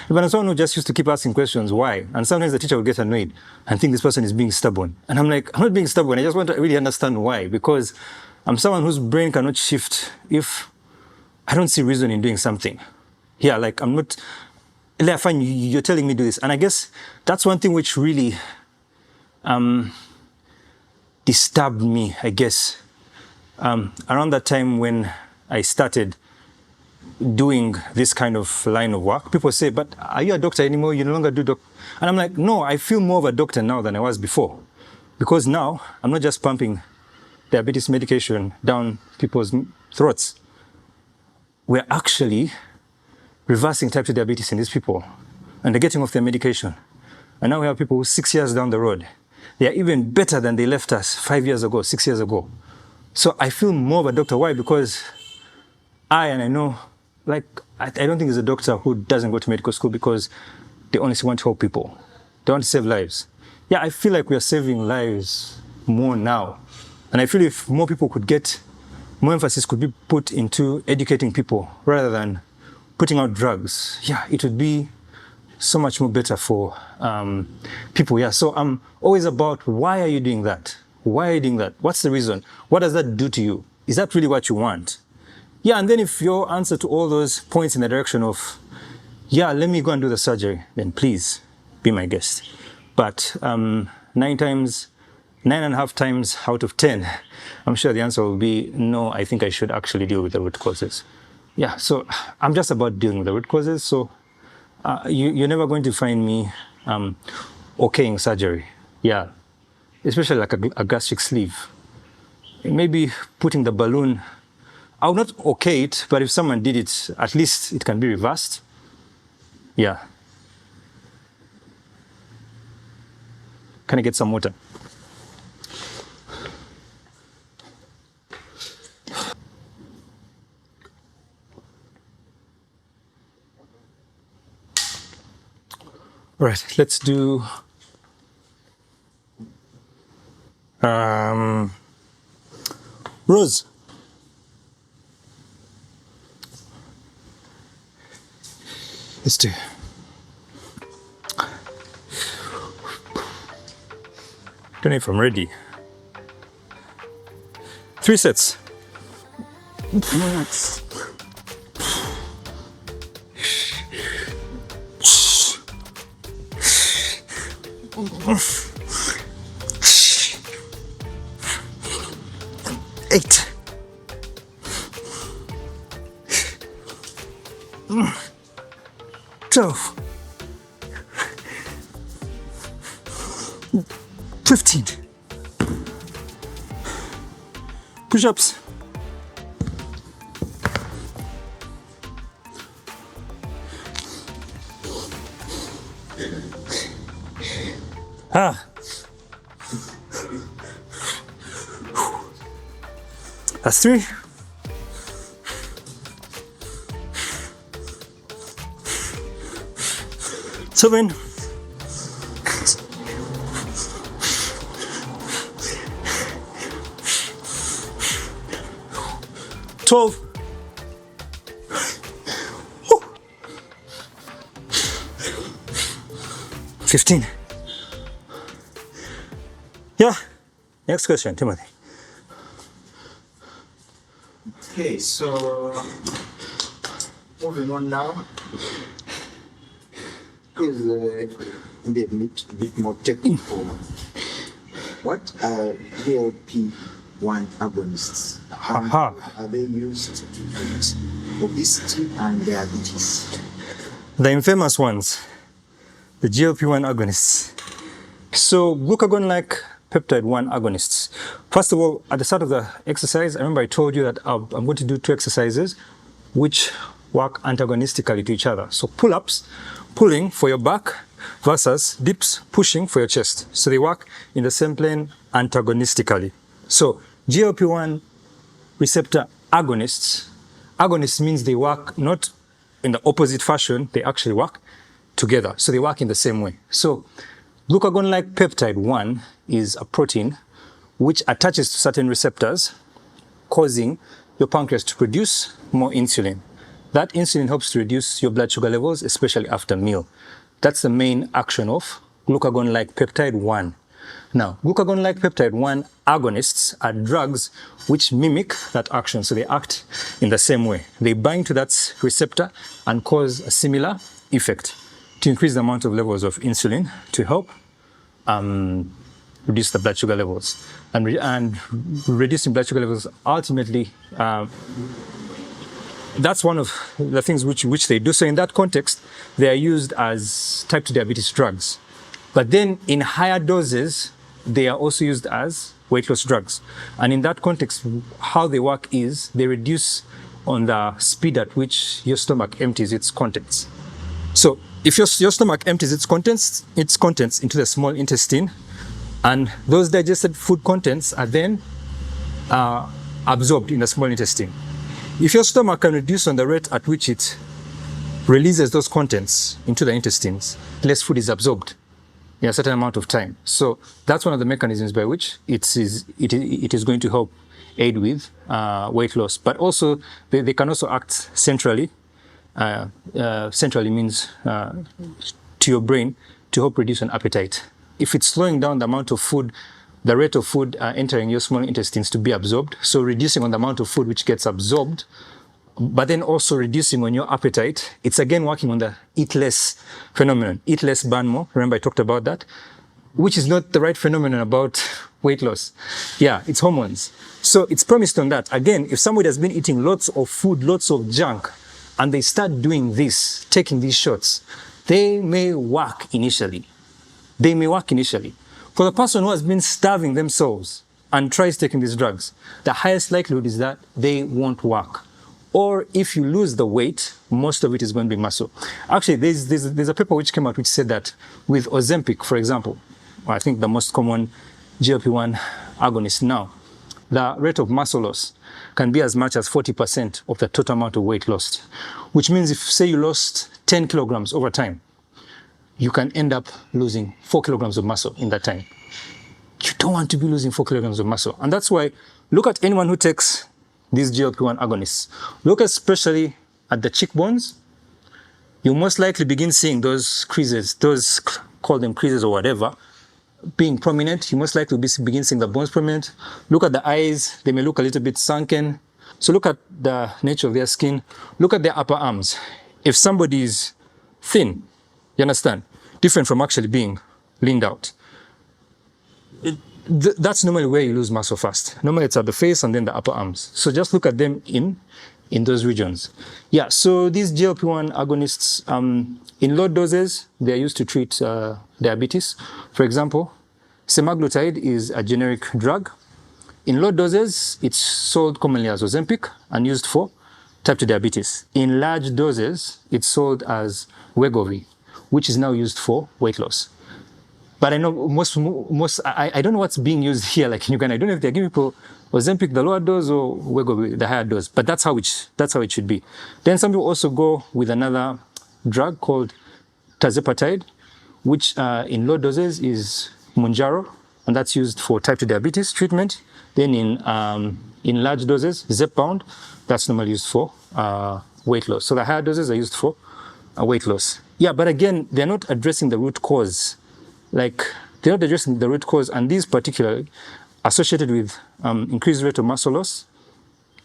But I'm someone who just used to keep asking questions, why? And sometimes the teacher would get annoyed and think this person is being stubborn. And I'm like, I'm not being stubborn. I just want to really understand why. Because I'm someone whose brain cannot shift if I don't see reason in doing something. Yeah, like I'm not, fine, you're telling me to do this. And I guess that's one thing which really disturbed me, I guess. Around that time when I started doing this kind of line of work, people say, but are you a doctor anymore? You no longer do doctor. And I'm like, no, I feel more of a doctor now than I was before. Because now I'm not just pumping diabetes medication down people's throats. We're actually reversing type 2 diabetes in these people. And they're getting off their medication. And now we have people who 6 years down the road, they are even better than they left us 5 years ago, 6 years ago. So I feel more of a doctor. Why? Because I know, like, I don't think there's a doctor who doesn't go to medical school because they honestly want to help people. They want to save lives. Yeah, I feel like we are saving lives more now. And I feel if more people could get, more emphasis could be put into educating people rather than putting out drugs. Yeah, it would be so much more better for people. Yeah, so I'm always about, why are you doing that? Why are you doing that? What's the reason? What does that do to you? Is that really what you want? Yeah, and then if your answer to all those points in the direction of, yeah, let me go and do the surgery, then please be my guest. But 9.5 times out of 10, I'm sure the answer will be, no, I think I should actually deal with the root causes. Yeah, so I'm just about dealing with the root causes. So you're never going to find me okaying surgery. Yeah, especially like a gastric sleeve. Maybe putting the balloon, I would not okay it, but if someone did it, at least it can be reversed. Yeah. Can I get some water? All right, let's do Rose. Let's do. Don't know if I'm ready. 3 sets. Eight. 12. 15. Push-ups. That's 3. 7. 12. 15. Yeah. Next question, Timothy. Okay, so moving on now is a bit more technical. What are GLP-1 agonists? Aha. Are they used to treat obesity and diabetes? The infamous ones, the GLP-1 agonists. So glucagon-like peptide 1 agonists. First of all, at the start of the exercise, I remember I told you that I'm going to do 2 exercises which work antagonistically to each other. So pull-ups, pulling for your back, versus dips, pushing for your chest. So they work in the same plane antagonistically. So GLP-1 receptor agonists, agonists means they work not in the opposite fashion, they actually work together. So they work in the same way. So glucagon-like peptide 1 is a protein which attaches to certain receptors, causing your pancreas to produce more insulin. That insulin helps to reduce your blood sugar levels, especially after meal. That's the main action of glucagon-like peptide 1. Now, glucagon-like peptide 1 agonists are drugs which mimic that action. So they act in the same way. They bind to that receptor and cause a similar effect to increase the amount of levels of insulin to help reduce the blood sugar levels. And reducing blood sugar levels ultimately, that's one of the things which they do. So in that context, they are used as type 2 diabetes drugs. But then in higher doses, they are also used as weight loss drugs. And in that context, how they work is they reduce on the speed at which your stomach empties its contents. So if your stomach empties its contents into the small intestine, and those digested food contents are then absorbed in the small intestine. If your stomach can reduce on the rate at which it releases those contents into the intestines, less food is absorbed in a certain amount of time. So that's one of the mechanisms by which it is going to help aid with weight loss. But also, they can also act centrally. Centrally means to your brain to help reduce an appetite. If it's slowing down the amount of food, the rate of food entering your small intestines to be absorbed, so reducing on the amount of food which gets absorbed, but then also reducing on your appetite, it's again working on the eat less phenomenon. Eat less, burn more. Remember I talked about that, which is not the right phenomenon about weight loss. Yeah, it's hormones. So it's premised on that. Again, if somebody has been eating lots of food, lots of junk, and they start doing this, taking these shots, they may work initially. They may work initially. For the person who has been starving themselves and tries taking these drugs, the highest likelihood is that they won't work. Or if you lose the weight, most of it is going to be muscle. Actually, there's a paper which came out which said that with Ozempic, for example, I think the most common GLP-1 agonist now, the rate of muscle loss can be as much as 40% of the total amount of weight lost. Which means if, say, you lost 10 kilograms over time, you can end up losing 4 kilograms of muscle in that time. You don't want to be losing 4 kilograms of muscle. And that's why, look at anyone who takes these GLP-1 agonists. Look especially at the cheekbones. You'll most likely begin seeing those creases, those, call them creases or whatever, being prominent. You most likely begin seeing the bones prominent. Look at the eyes. They may look a little bit sunken. So look at the nature of their skin. Look at their upper arms. If somebody is thin, you understand, different from actually being leaned out, that's normally where you lose muscle fast. Normally it's at the face and then the upper arms. So just look at them in those regions. Yeah, so these GLP-1 agonists, in low doses, they are used to treat diabetes. For example, semaglutide is a generic drug. In low doses, it's sold commonly as Ozempic and used for type 2 diabetes. In large doses, it's sold as Wegovy, which is now used for weight loss. But I know I don't know what's being used here, like in Uganda. I don't know if they're giving people Ozempic, the lower dose, or Wegovy, the higher dose. But that's how it should be. Then some people also go with another drug called tirzepatide, which in low doses is Mounjaro, and that's used for type 2 diabetes treatment. Then in large doses, Zepbound, that's normally used for weight loss. So the higher doses are used for weight loss. Yeah, but again, they're not addressing the root cause. Like, they're not addressing the root cause, and these particularly associated with increased rate of muscle loss.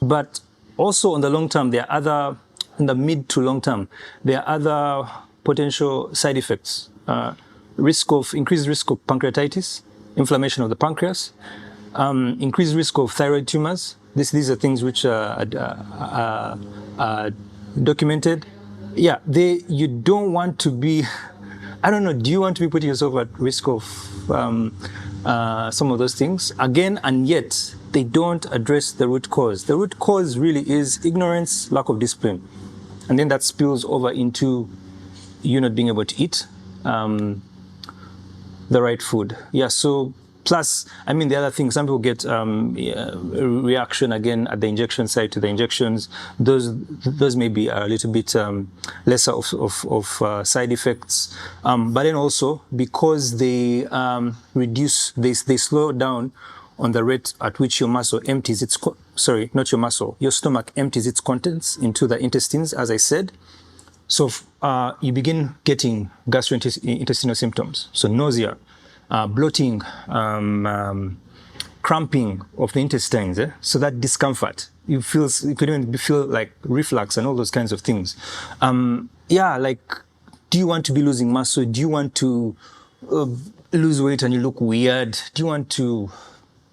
But also on the long term, there are other in the mid to long term, there are other potential side effects. Increased risk of pancreatitis, inflammation of the pancreas, increased risk of thyroid tumors. These are things which are documented. Yeah, you don't want to be, I don't know, do you want to be putting yourself at risk of some of those things? Again, and yet, they don't address the root cause. The root cause really is ignorance, lack of discipline. And then that spills over into you not being able to eat the right food. Yeah, so plus, I mean, the other thing, some people get a reaction again at the injection site to the injections. Those may be a little bit lesser of side effects. But then also, because they they slow down on the rate at which your muscle empties its, your stomach empties its contents into the intestines, as I said. So you begin getting gastrointestinal symptoms. So nausea, bloating, cramping of the intestines. So that discomfort, you could even feel like reflux and all those kinds of things. Like, do you want to be losing muscle? Do you want to lose weight and you look weird? Do you want to,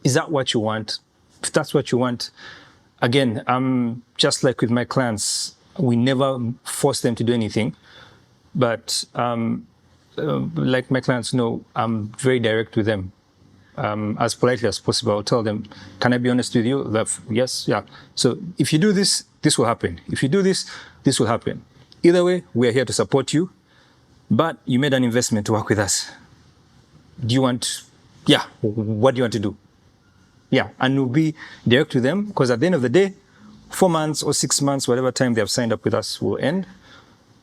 is that what you want? If that's what you want, again, just like with my clients, we never force them to do anything. But like my clients know, I'm very direct with them. As politely as possible, I'll tell them, can I be honest with you? Yes, yeah. So if you do this, this will happen. If you do this, this will happen. Either way, we are here to support you, but you made an investment to work with us. Do you want, what do you want to do? Yeah, and we'll be direct with them, because at the end of the day, 4 months or 6 months, whatever time they have signed up with us will end.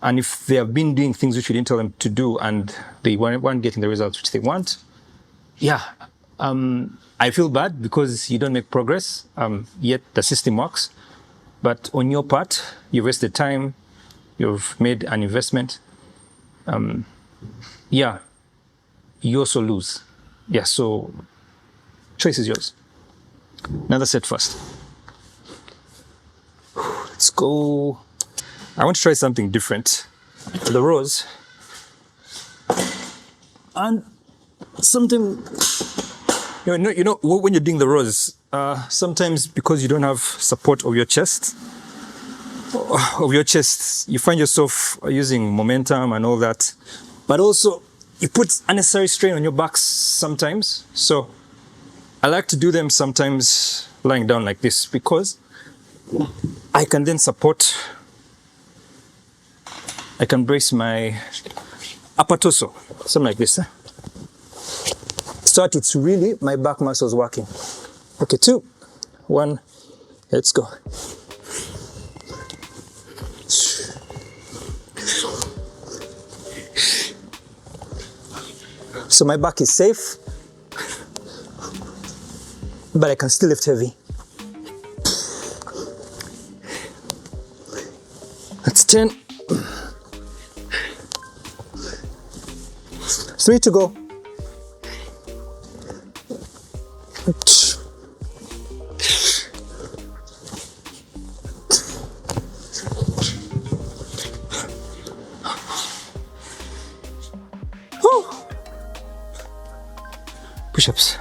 And if they have been doing things which we didn't tell them to do and they weren't getting the results which they want, I feel bad because you don't make progress, yet the system works. But on your part, you wasted time, you've made an investment. You also lose. Yeah, so choice is yours. Another set first. Let's go. I want to try something different. The rows. And something, you know, when you're doing the rows, sometimes because you don't have support of your chest, you find yourself using momentum and all that. But also, you put unnecessary strain on your backs sometimes. So I like to do them sometimes lying down like this, because I can then support, I can brace my upper torso, something like this. So that it's really my back muscles working. Okay, 2, 1, let's go. So my back is safe, but I can still lift heavy. That's 10. 3 to go. Push-ups.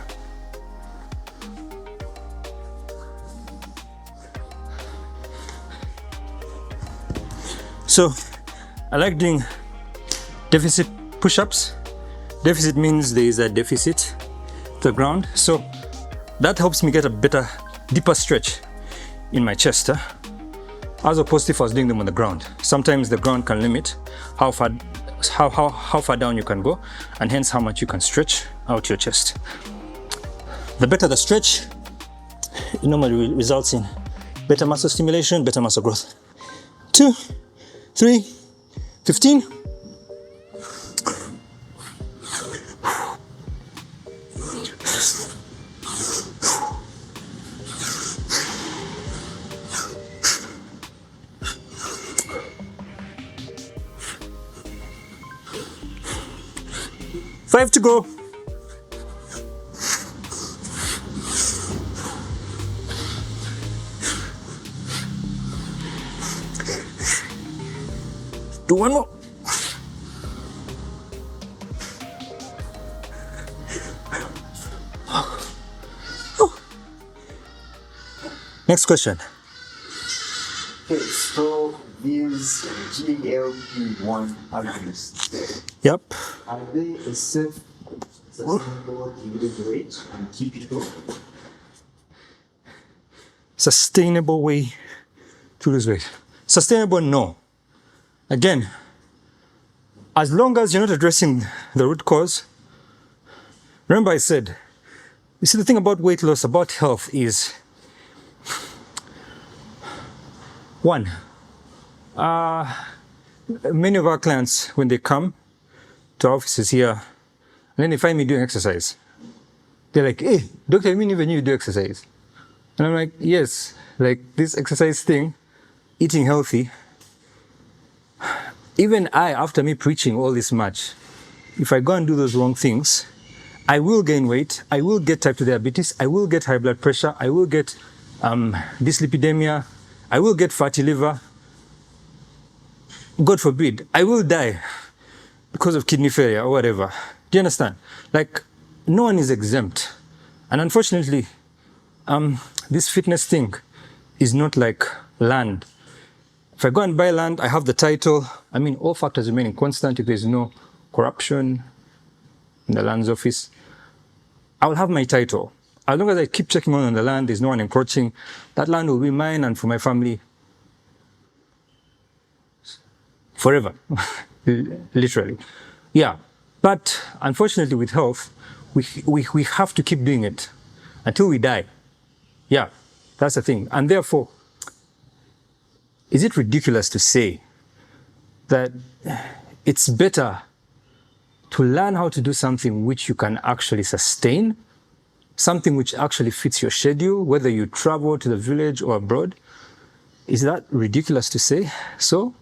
So I like doing deficit push-ups. Deficit means there is a deficit to the ground. So that helps me get a better, deeper stretch in my chest. As opposed to if I was doing them on the ground. Sometimes the ground can limit how far down you can go, and hence how much you can stretch out your chest. The better the stretch, it normally results in better muscle stimulation, better muscle growth. 2, 3, 15. Five to go. Do one more. Next question. Okay, so these GLP-1 agonists, Yep. are they a safe, sustainable delivery rate and keep it low? Sustainable way to lose weight. Sustainable, no. Again, as long as you're not addressing the root cause, remember I said, you see, the thing about weight loss, about health is, one, many of our clients, when they come to our offices here, and then they find me doing exercise, they're like, hey, doctor, I mean, even you do exercise. And I'm like, yes, like this exercise thing, eating healthy, even I, after me preaching all this much, if I go and do those wrong things, I will gain weight, I will get type 2 diabetes, I will get high blood pressure, I will get dyslipidemia, I will get fatty liver. God forbid, I will die because of kidney failure or whatever. Do you understand? Like, no one is exempt. And unfortunately, this fitness thing is not like land. If I go and buy land, I have the title. I mean, all factors remaining constant if there's no corruption in the land's office. I will have my title. As long as I keep checking on the land, there's no one encroaching, that land will be mine and for my family forever, literally. Yeah, but unfortunately with health, we have to keep doing it until we die. Yeah, that's the thing. And therefore, is it ridiculous to say that it's better to learn how to do something which you can actually sustain, something which actually fits your schedule, whether you travel to the village or abroad? Is that ridiculous to say so?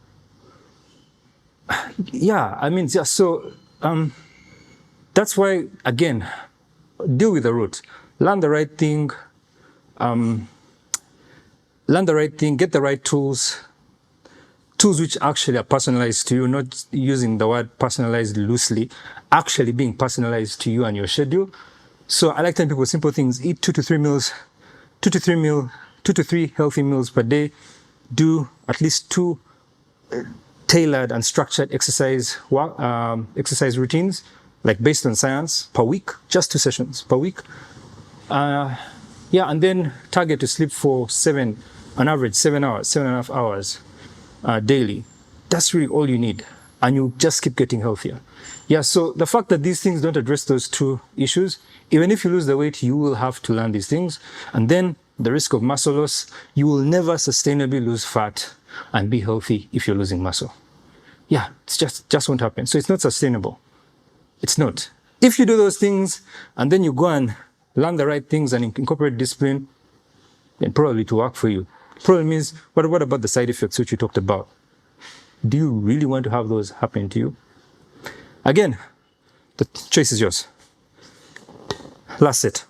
Yeah, I mean, yeah, so that's why, again, deal with the root. Learn the right thing, get the right tools which actually are personalized to you, not using the word personalized loosely, actually being personalized to you and your schedule. So I like telling people simple things: eat 2 to 3 meals, 2 to 3 healthy meals per day. Do at least 2 tailored and structured exercise routines, like based on science, per week, just 2 sessions per week. Yeah, and then target to sleep for on average 7 hours, 7.5 hours daily. That's really all you need, and you just keep getting healthier. Yeah, so the fact that these things don't address those 2 issues, even if you lose the weight, you will have to learn these things. And then the risk of muscle loss, you will never sustainably lose fat and be healthy if you're losing muscle. Yeah, it's just won't happen. So it's not sustainable. It's not. If you do those things and then you go and learn the right things and incorporate discipline, then probably to work for you. Problem is, what about the side effects which you talked about? Do you really want to have those happen to you? Again, the choice is yours. Last set.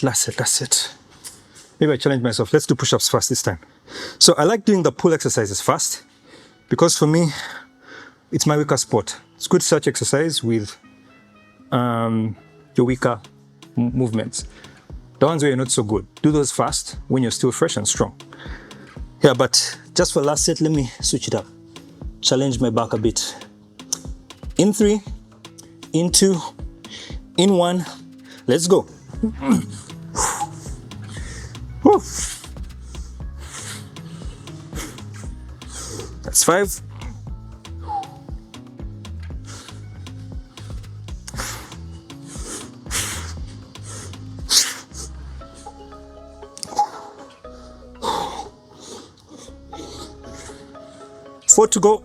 Last set. Maybe I challenge myself. Let's do push-ups fast this time. So I like doing the pull exercises fast because for me, it's my weaker spot. It's good such exercise with your weaker movements. The ones where you're not so good, do those fast when you're still fresh and strong. Yeah, but just for last set, let me switch it up. Challenge my back a bit. In 3, in 2, in 1. Let's go. Whew. That's 5. Four to go.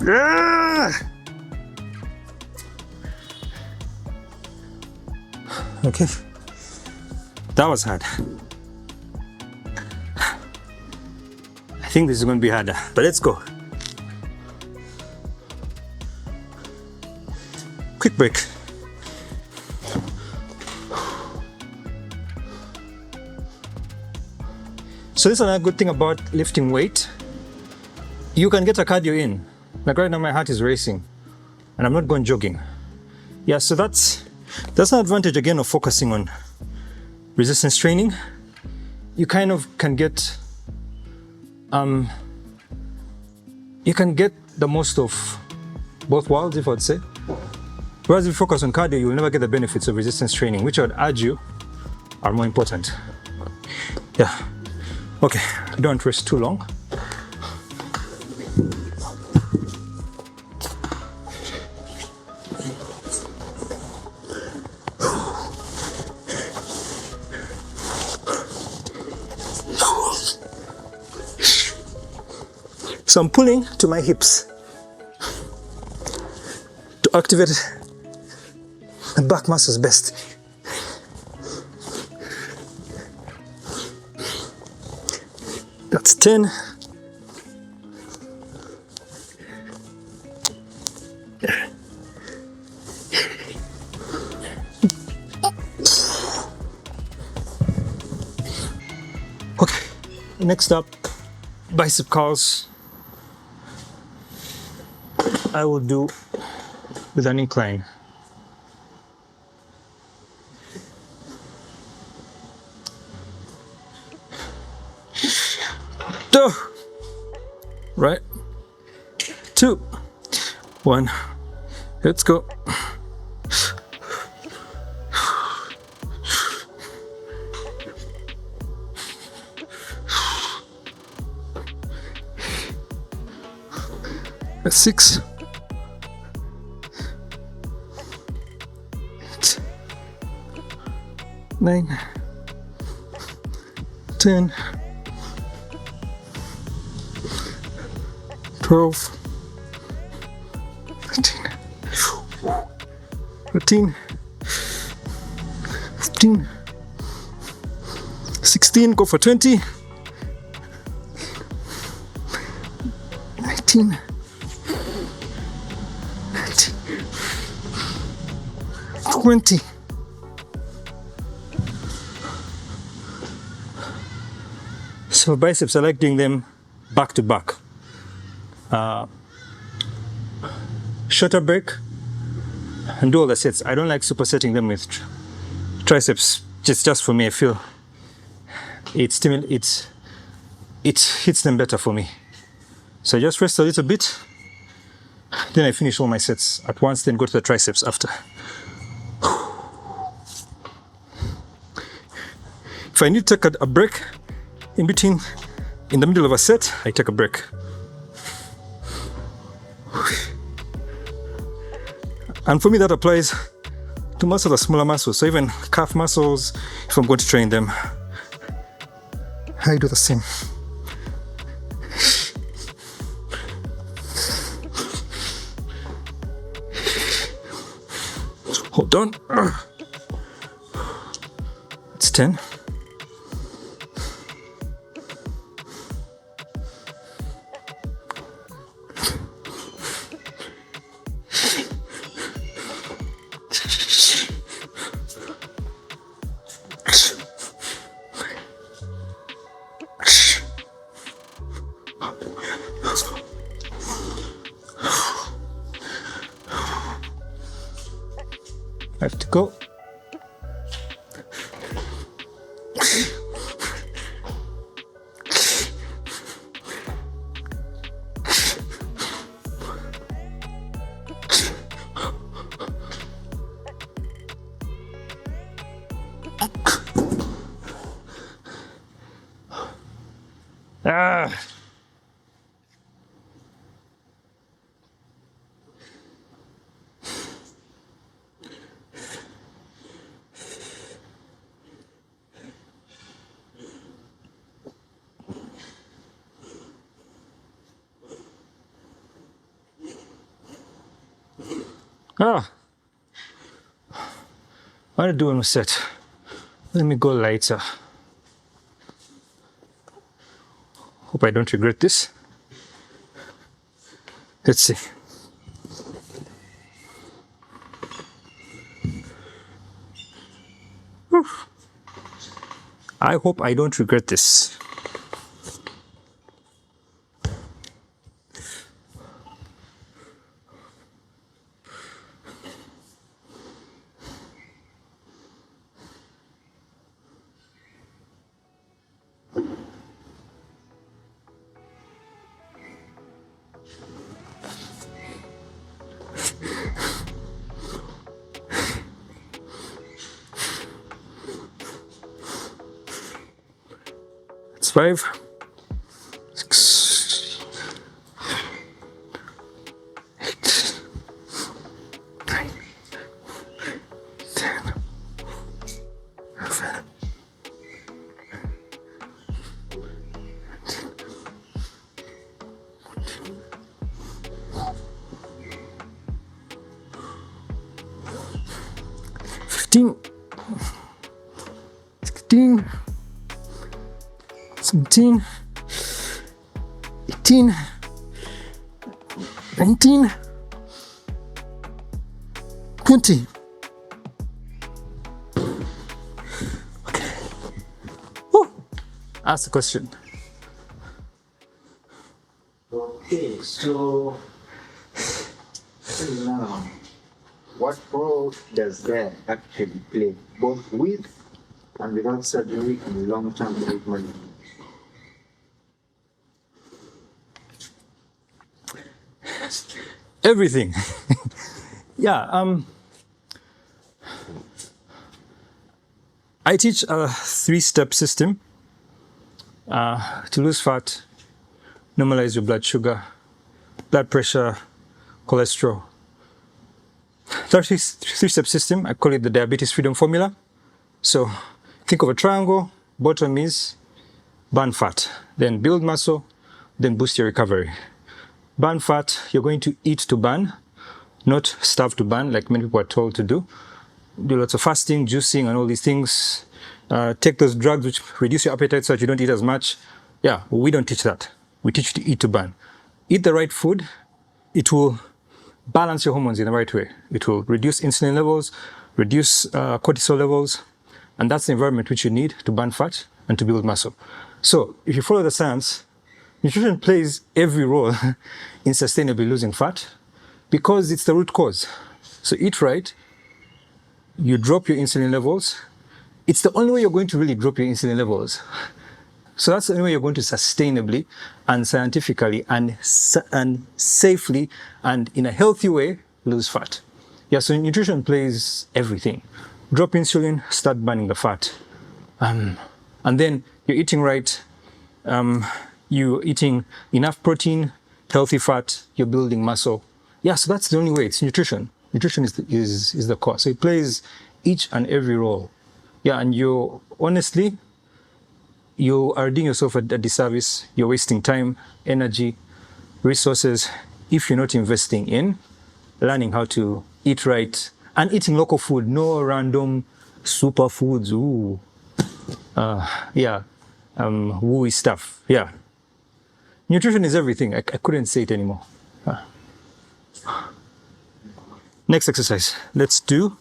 Yeah. Okay. That was hard. I think this is going to be harder, but let's go. Quick break. So this is another good thing about lifting weight. You can get a cardio in. Like right now my heart is racing and I'm not going jogging. Yeah, so that's an advantage again of focusing on resistance training. You kind of can get you can get the most of both worlds, if I'd say. Whereas if you focus on cardio, you'll never get the benefits of resistance training, which I would argue are more important. Yeah. Okay, don't rest too long. So I'm pulling to my hips to activate the back muscles best. That's 10. Okay, next up, bicep curls. I will do with an incline. Two, right, 2, 1, let's go. That's 6. 9, 10, 12, 13, 14, 15, 16, go for 20, 19, 20. So biceps, I like doing them back to back. Shorter break and do all the sets. I don't like supersetting them with triceps. Just for me, I feel it hits them better for me. So I just rest a little bit, then I finish all my sets at once, then go to the triceps after. If I need to take a break in between, in the middle of a set, I take a break. And for me, that applies to most of the smaller muscles. So even calf muscles, if I'm going to train them, I do the same. Hold on. It's 10. I have to go. Ah. Ah, I want to do one more set. Let me go lighter. Hope Hope I don't regret this. Let's see. Whew. I hope I don't regret this. It's 5, 6, 8, 9, 10, 11, 15, 16, 17, 18, 19, 20. Okay. Woo. Ask the question. Okay, so now, what role does that actually play, both with and without surgery in long-term treatment? Everything. Yeah. I teach a 3-step system to lose fat, normalize your blood sugar, blood pressure, cholesterol. That 3-step system, I call it the diabetes freedom formula. So think of a triangle. Bottom is burn fat, then build muscle, then boost your recovery. Burn fat, you're going to eat to burn, not starve to burn like many people are told to do. Do lots of fasting, juicing, and all these things. Take those drugs which reduce your appetite so that you don't eat as much. Yeah, we don't teach that. We teach you to eat to burn. Eat the right food. It will balance your hormones in the right way. It will reduce insulin levels, reduce cortisol levels, and that's the environment which you need to burn fat and to build muscle. So if you follow the science, nutrition plays every role in sustainably losing fat because it's the root cause. So eat right, you drop your insulin levels. It's the only way you're going to really drop your insulin levels. So that's the only way you're going to sustainably and scientifically and safely and in a healthy way lose fat. Yeah, so nutrition plays everything. Drop insulin, start burning the fat. And then you're eating right, you're eating enough protein, healthy fat, you're building muscle. Yeah, so that's the only way. It's nutrition. Nutrition is the core. So it plays each and every role. Yeah, and you honestly, you are doing yourself a disservice. You're wasting time, energy, resources if you're not investing in learning how to eat right and eating local food, no random superfoods. Ooh, wooey stuff. Yeah, nutrition is everything. I couldn't say it anymore. Next exercise. Let's do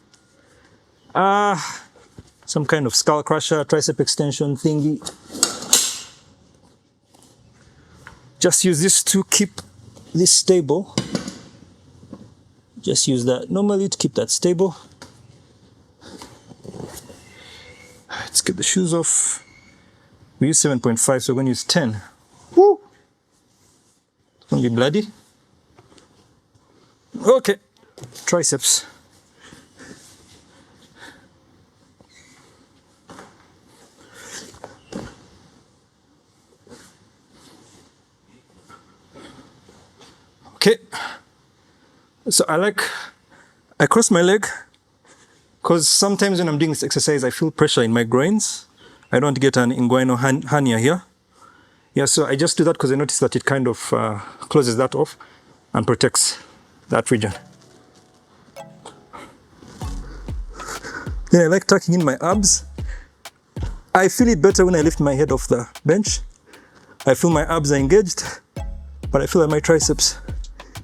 some kind of skull crusher, tricep extension thingy. Just use this to keep this stable. Just use that normally to keep that stable. Let's get the shoes off. We use 7.5, so we're going to use 10. Woo! It's going to be bloody. Okay, triceps. Okay, so I cross my leg because sometimes when I'm doing this exercise, I feel pressure in my groins. I don't get an inguinal hernia here. Yeah, so I just do that because I notice that it kind of closes that off and protects that region. Then I like tucking in my abs. I feel it better when I lift my head off the bench I feel my abs are engaged, but I feel like my triceps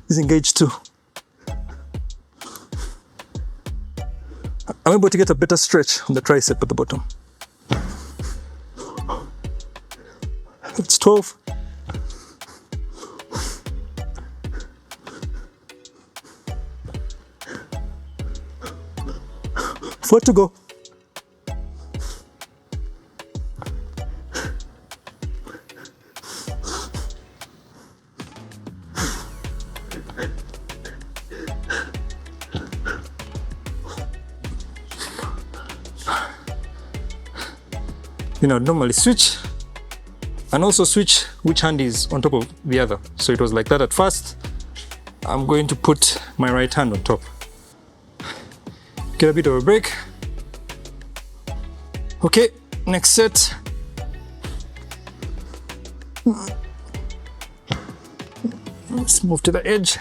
is engaged too. I'm able to get a better stretch on the tricep at the bottom. It's 12. Four to go. Normally switch and also switch which hand is on top of the other. So it was like that at first. I'm going to put my right hand on top. Get a bit of a break. Okay, next set. Let's move to the edge.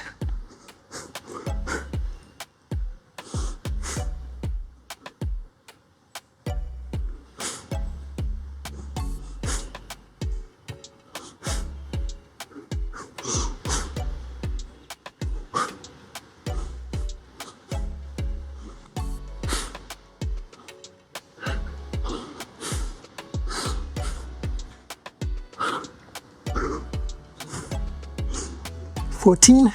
$14.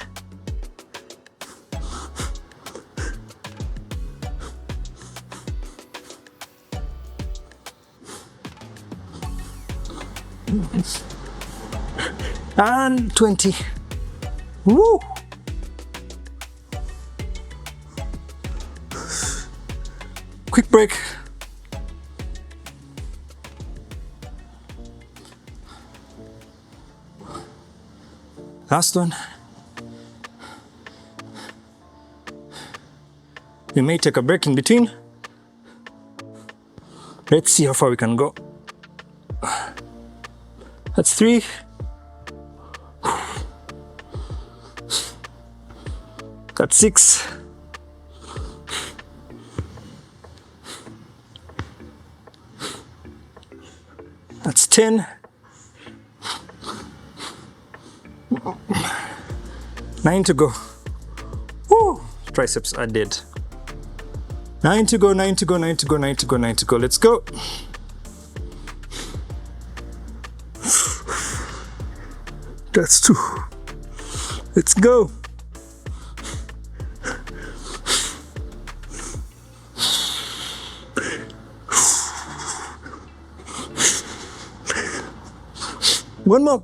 And 20. Woo! Quick break. Last one. We may take a break in between. Let's see how far we can go. That's 3. That's 6. That's 10. 9 to go. Woo! Triceps are dead. 9 to go, 9 to go, 9 to go, 9 to go, 9 to go. Let's go. That's 2. Let's go. One more.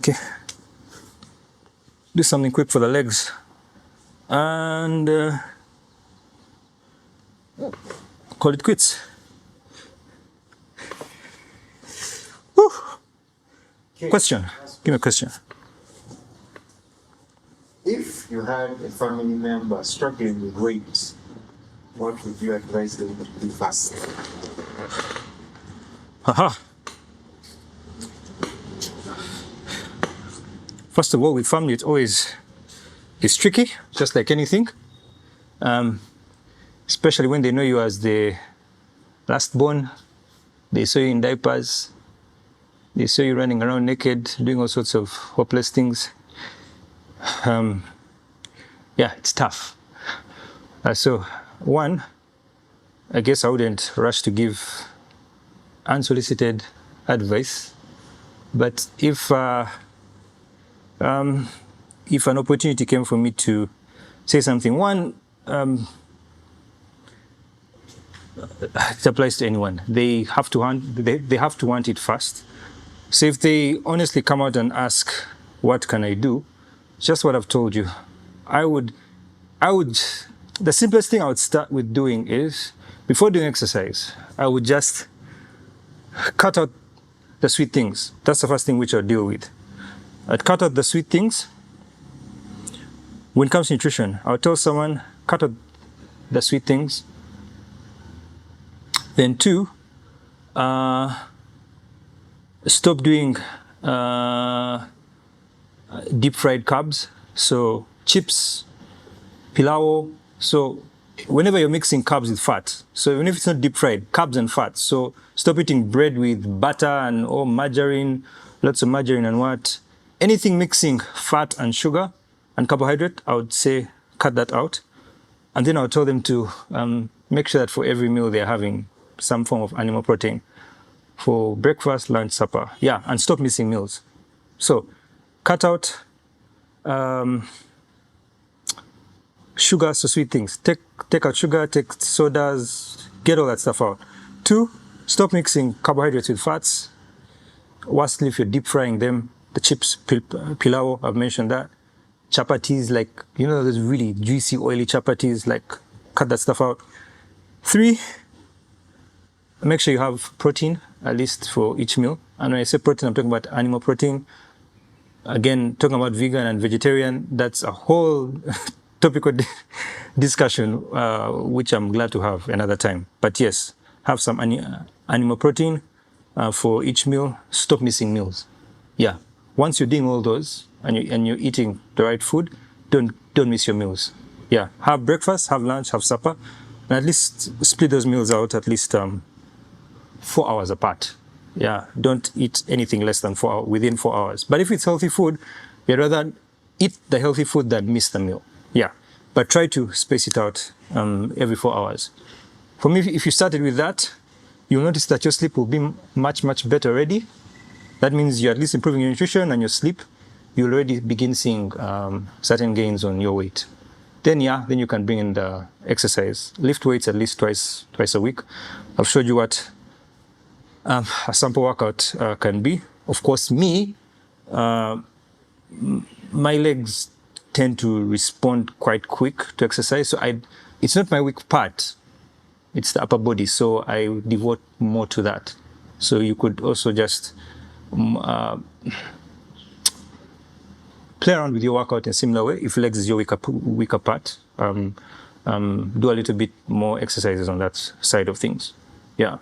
Okay. Do something quick for the legs. And call it quits. Woo. Okay. Question. Give me a question. If you had a family member struggling with weight, what would you advise them to do first? Aha. First of all, with family, it's tricky, just like anything. Especially when they know you as the last born. They saw you in diapers. They saw you running around naked, doing all sorts of hopeless things. Yeah, it's tough. So, one, I guess I wouldn't rush to give unsolicited advice. But if an opportunity came for me to say something, one, it applies to anyone. They have to want it first. So if they honestly come out and ask, what can I do? Just what I've told you. The simplest thing I would start with doing is, before doing exercise, I would just cut out the sweet things. That's the first thing which I'll deal with. I'd cut out the sweet things. When it comes to nutrition, I'll tell someone, cut out the sweet things. Then 2, stop doing deep fried carbs, so chips, pilau. So whenever you're mixing carbs with fat, so even if it's not deep fried, carbs and fat. So stop eating bread with butter and margarine, lots of margarine and what. Anything mixing fat and sugar and carbohydrate, I would say cut that out. And then I'll tell them to make sure that for every meal they're having some form of animal protein for breakfast, lunch, supper. Yeah, and stop missing meals. So cut out sugar, so sweet things. Take out sugar, take sodas, get all that stuff out. 2, stop mixing carbohydrates with fats. Worstly, if you're deep frying them, the chips, pilau, I've mentioned that. Chapatis, like, those really juicy, oily chapatis, like, cut that stuff out. 3, make sure you have protein, at least for each meal. And when I say protein, I'm talking about animal protein. Again, talking about vegan and vegetarian, that's a whole topical discussion, which I'm glad to have another time. But yes, have some animal protein for each meal. Stop missing meals. Yeah. Once you're doing all those and you're eating the right food, don't miss your meals. Yeah. Have breakfast, have lunch, have supper, and at least split those meals out at least 4 hours apart. Yeah. Don't eat anything less than within 4 hours. But if it's healthy food, you'd rather eat the healthy food than miss the meal. Yeah. But try to space it out every 4 hours. For me, if you started with that, you'll notice that your sleep will be much, much better already. That means you're at least improving your nutrition and your sleep. You'll already begin seeing certain gains on your weight. Then you can bring in the exercise. Lift weights at least twice a week. I've showed you what a sample workout can be. Of course, my legs tend to respond quite quick to exercise. So it's not my weak part. It's the upper body. So I devote more to that. So you could also just play around with your workout in a similar way. If legs is your weaker part, do a little bit more exercises on that side of things. Yeah,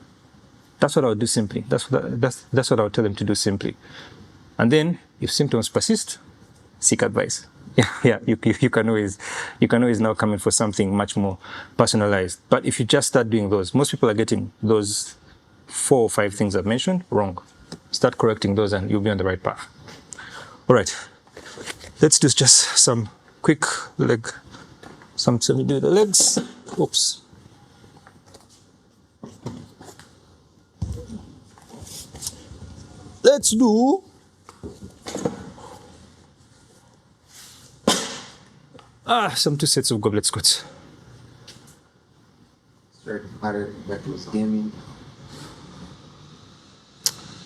that's what I would do simply. That's what I would tell them to do simply. And then, if symptoms persist, seek advice. Yeah, you can always now come in for something much more personalized. But if you just start doing those, most people are getting those 4 or 5 things I've mentioned wrong. Start correcting those and you'll be on the right path. All right, let's do just some quick leg. So we do the legs. Oops. Let's do some 2 sets of goblet squats. Battery's gaming.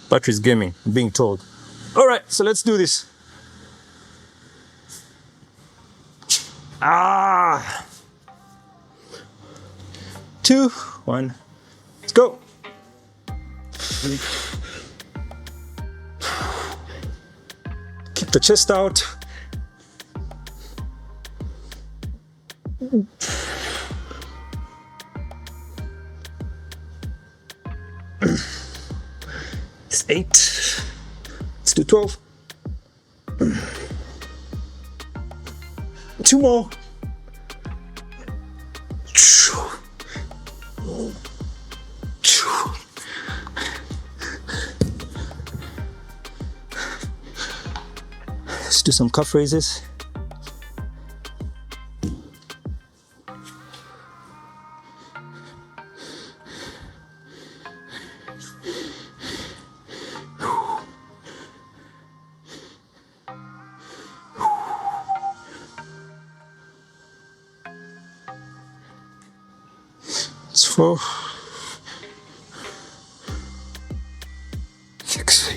Battery's gaming, being told. All right, so let's do this. 2, 1, let's go. Keep the chest out. It's 8. Let's do 12. 2 more. Let's do some calf raises. It's 4, 6.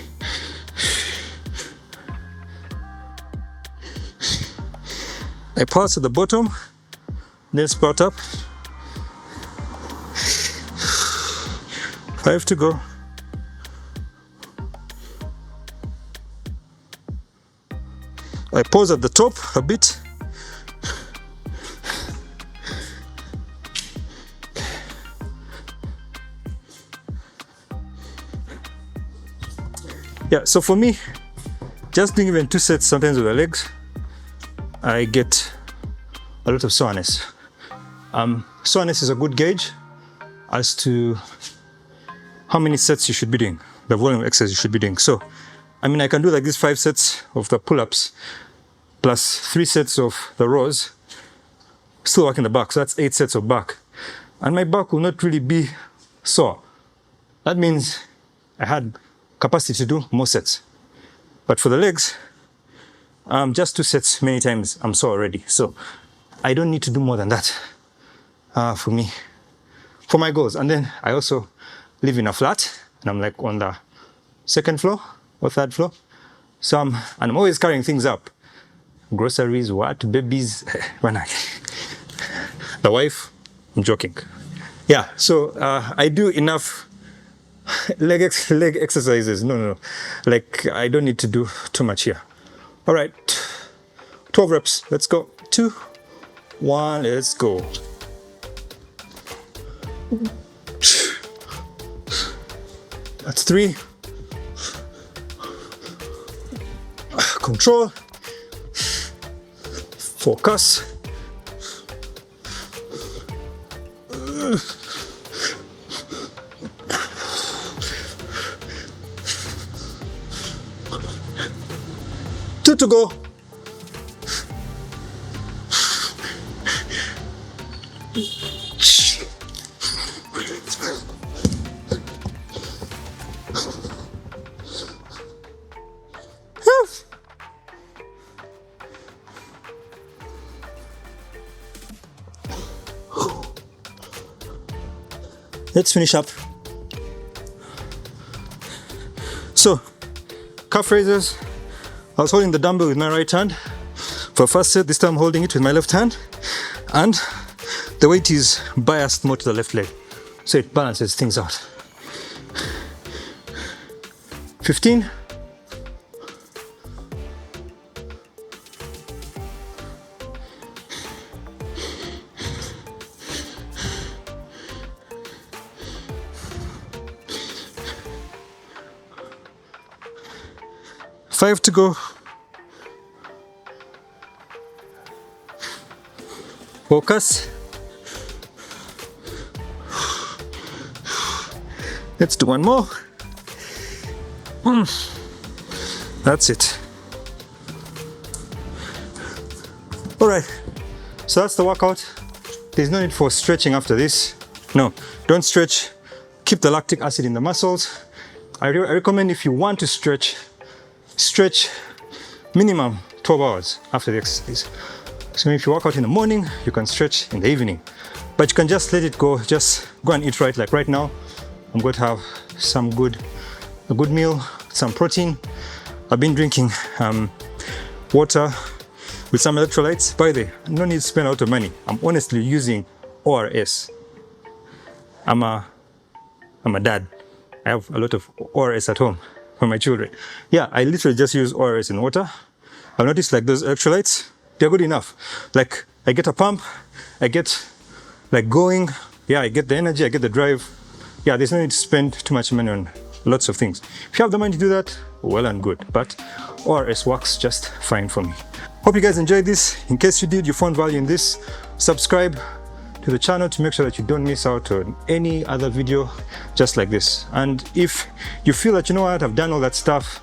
I pause at the bottom, then squat up. 5 to go. I pause at the top a bit. Yeah, so for me, just doing even 2 sets sometimes with the legs, I get a lot of soreness. Soreness is a good gauge as to how many sets you should be doing, the volume of exercise you should be doing. So, I mean, I can do like this 5 sets of the pull-ups plus 3 sets of the rows, still working the back. So that's 8 sets of back. And my back will not really be sore. That means I had capacity to do more sets. But for the legs, just 2 sets many times, I'm sore already. So I don't need to do more than that for me, for my goals. And then I also live in a flat, and I'm like on the 2nd floor or 3rd floor. So I'm always carrying things up. Groceries, what, babies, the wife, I'm joking. Yeah, so I do enough leg exercises. No. Like, I don't need to do too much here. All right, 12 reps, let's go. 2, 1, let's go. That's 3. Control. Focus. Two to go. Let's finish up. So, calf raises. I was holding the dumbbell with my right hand for first set. This time I'm holding it with my left hand, and the weight is biased more to the left leg, so it balances things out. 15. 5 to go. Focus. Let's do one more. That's it. All right, so that's the workout. There's no need for stretching after this. No, don't stretch. Keep the lactic acid in the muscles. I recommend, if you want to stretch minimum 12 hours after the exercise. So if you work out in the morning, you can stretch in the evening, but you can just let it go. Just go and eat right. Like right now, I'm going to have a good meal, some protein. I've been drinking water with some electrolytes. By the way, no need to spend a lot of money. I'm honestly using ORS. I'm a dad. I have a lot of ORS at home for my children. Yeah, I literally just use ORS in water. I've noticed like those electrolytes, they're good enough. Like, I get a pump, I get like going. Yeah, I get the energy, I get the drive. Yeah, there's no need to spend too much money on lots of things. If you have the money to do that, well and good. But ORS works just fine for me. Hope you guys enjoyed this. In case you did, you found value in this, subscribe to the channel to make sure that you don't miss out on any other video just like this. And if you feel that, you know what, I've done all that stuff,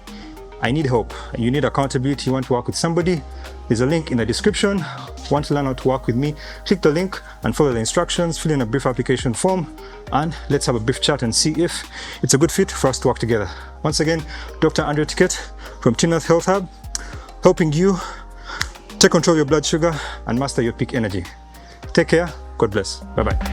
I need help, you need accountability, you want to work with somebody, there's a link in the description. Want to learn how to work with me, click the link and follow the instructions, fill in a brief application form, and let's have a brief chat and see if it's a good fit for us to work together. Once again, Dr. Etuket from Team Health Hub, helping you take control of your blood sugar and master your peak energy. Take care. God bless. Bye-bye.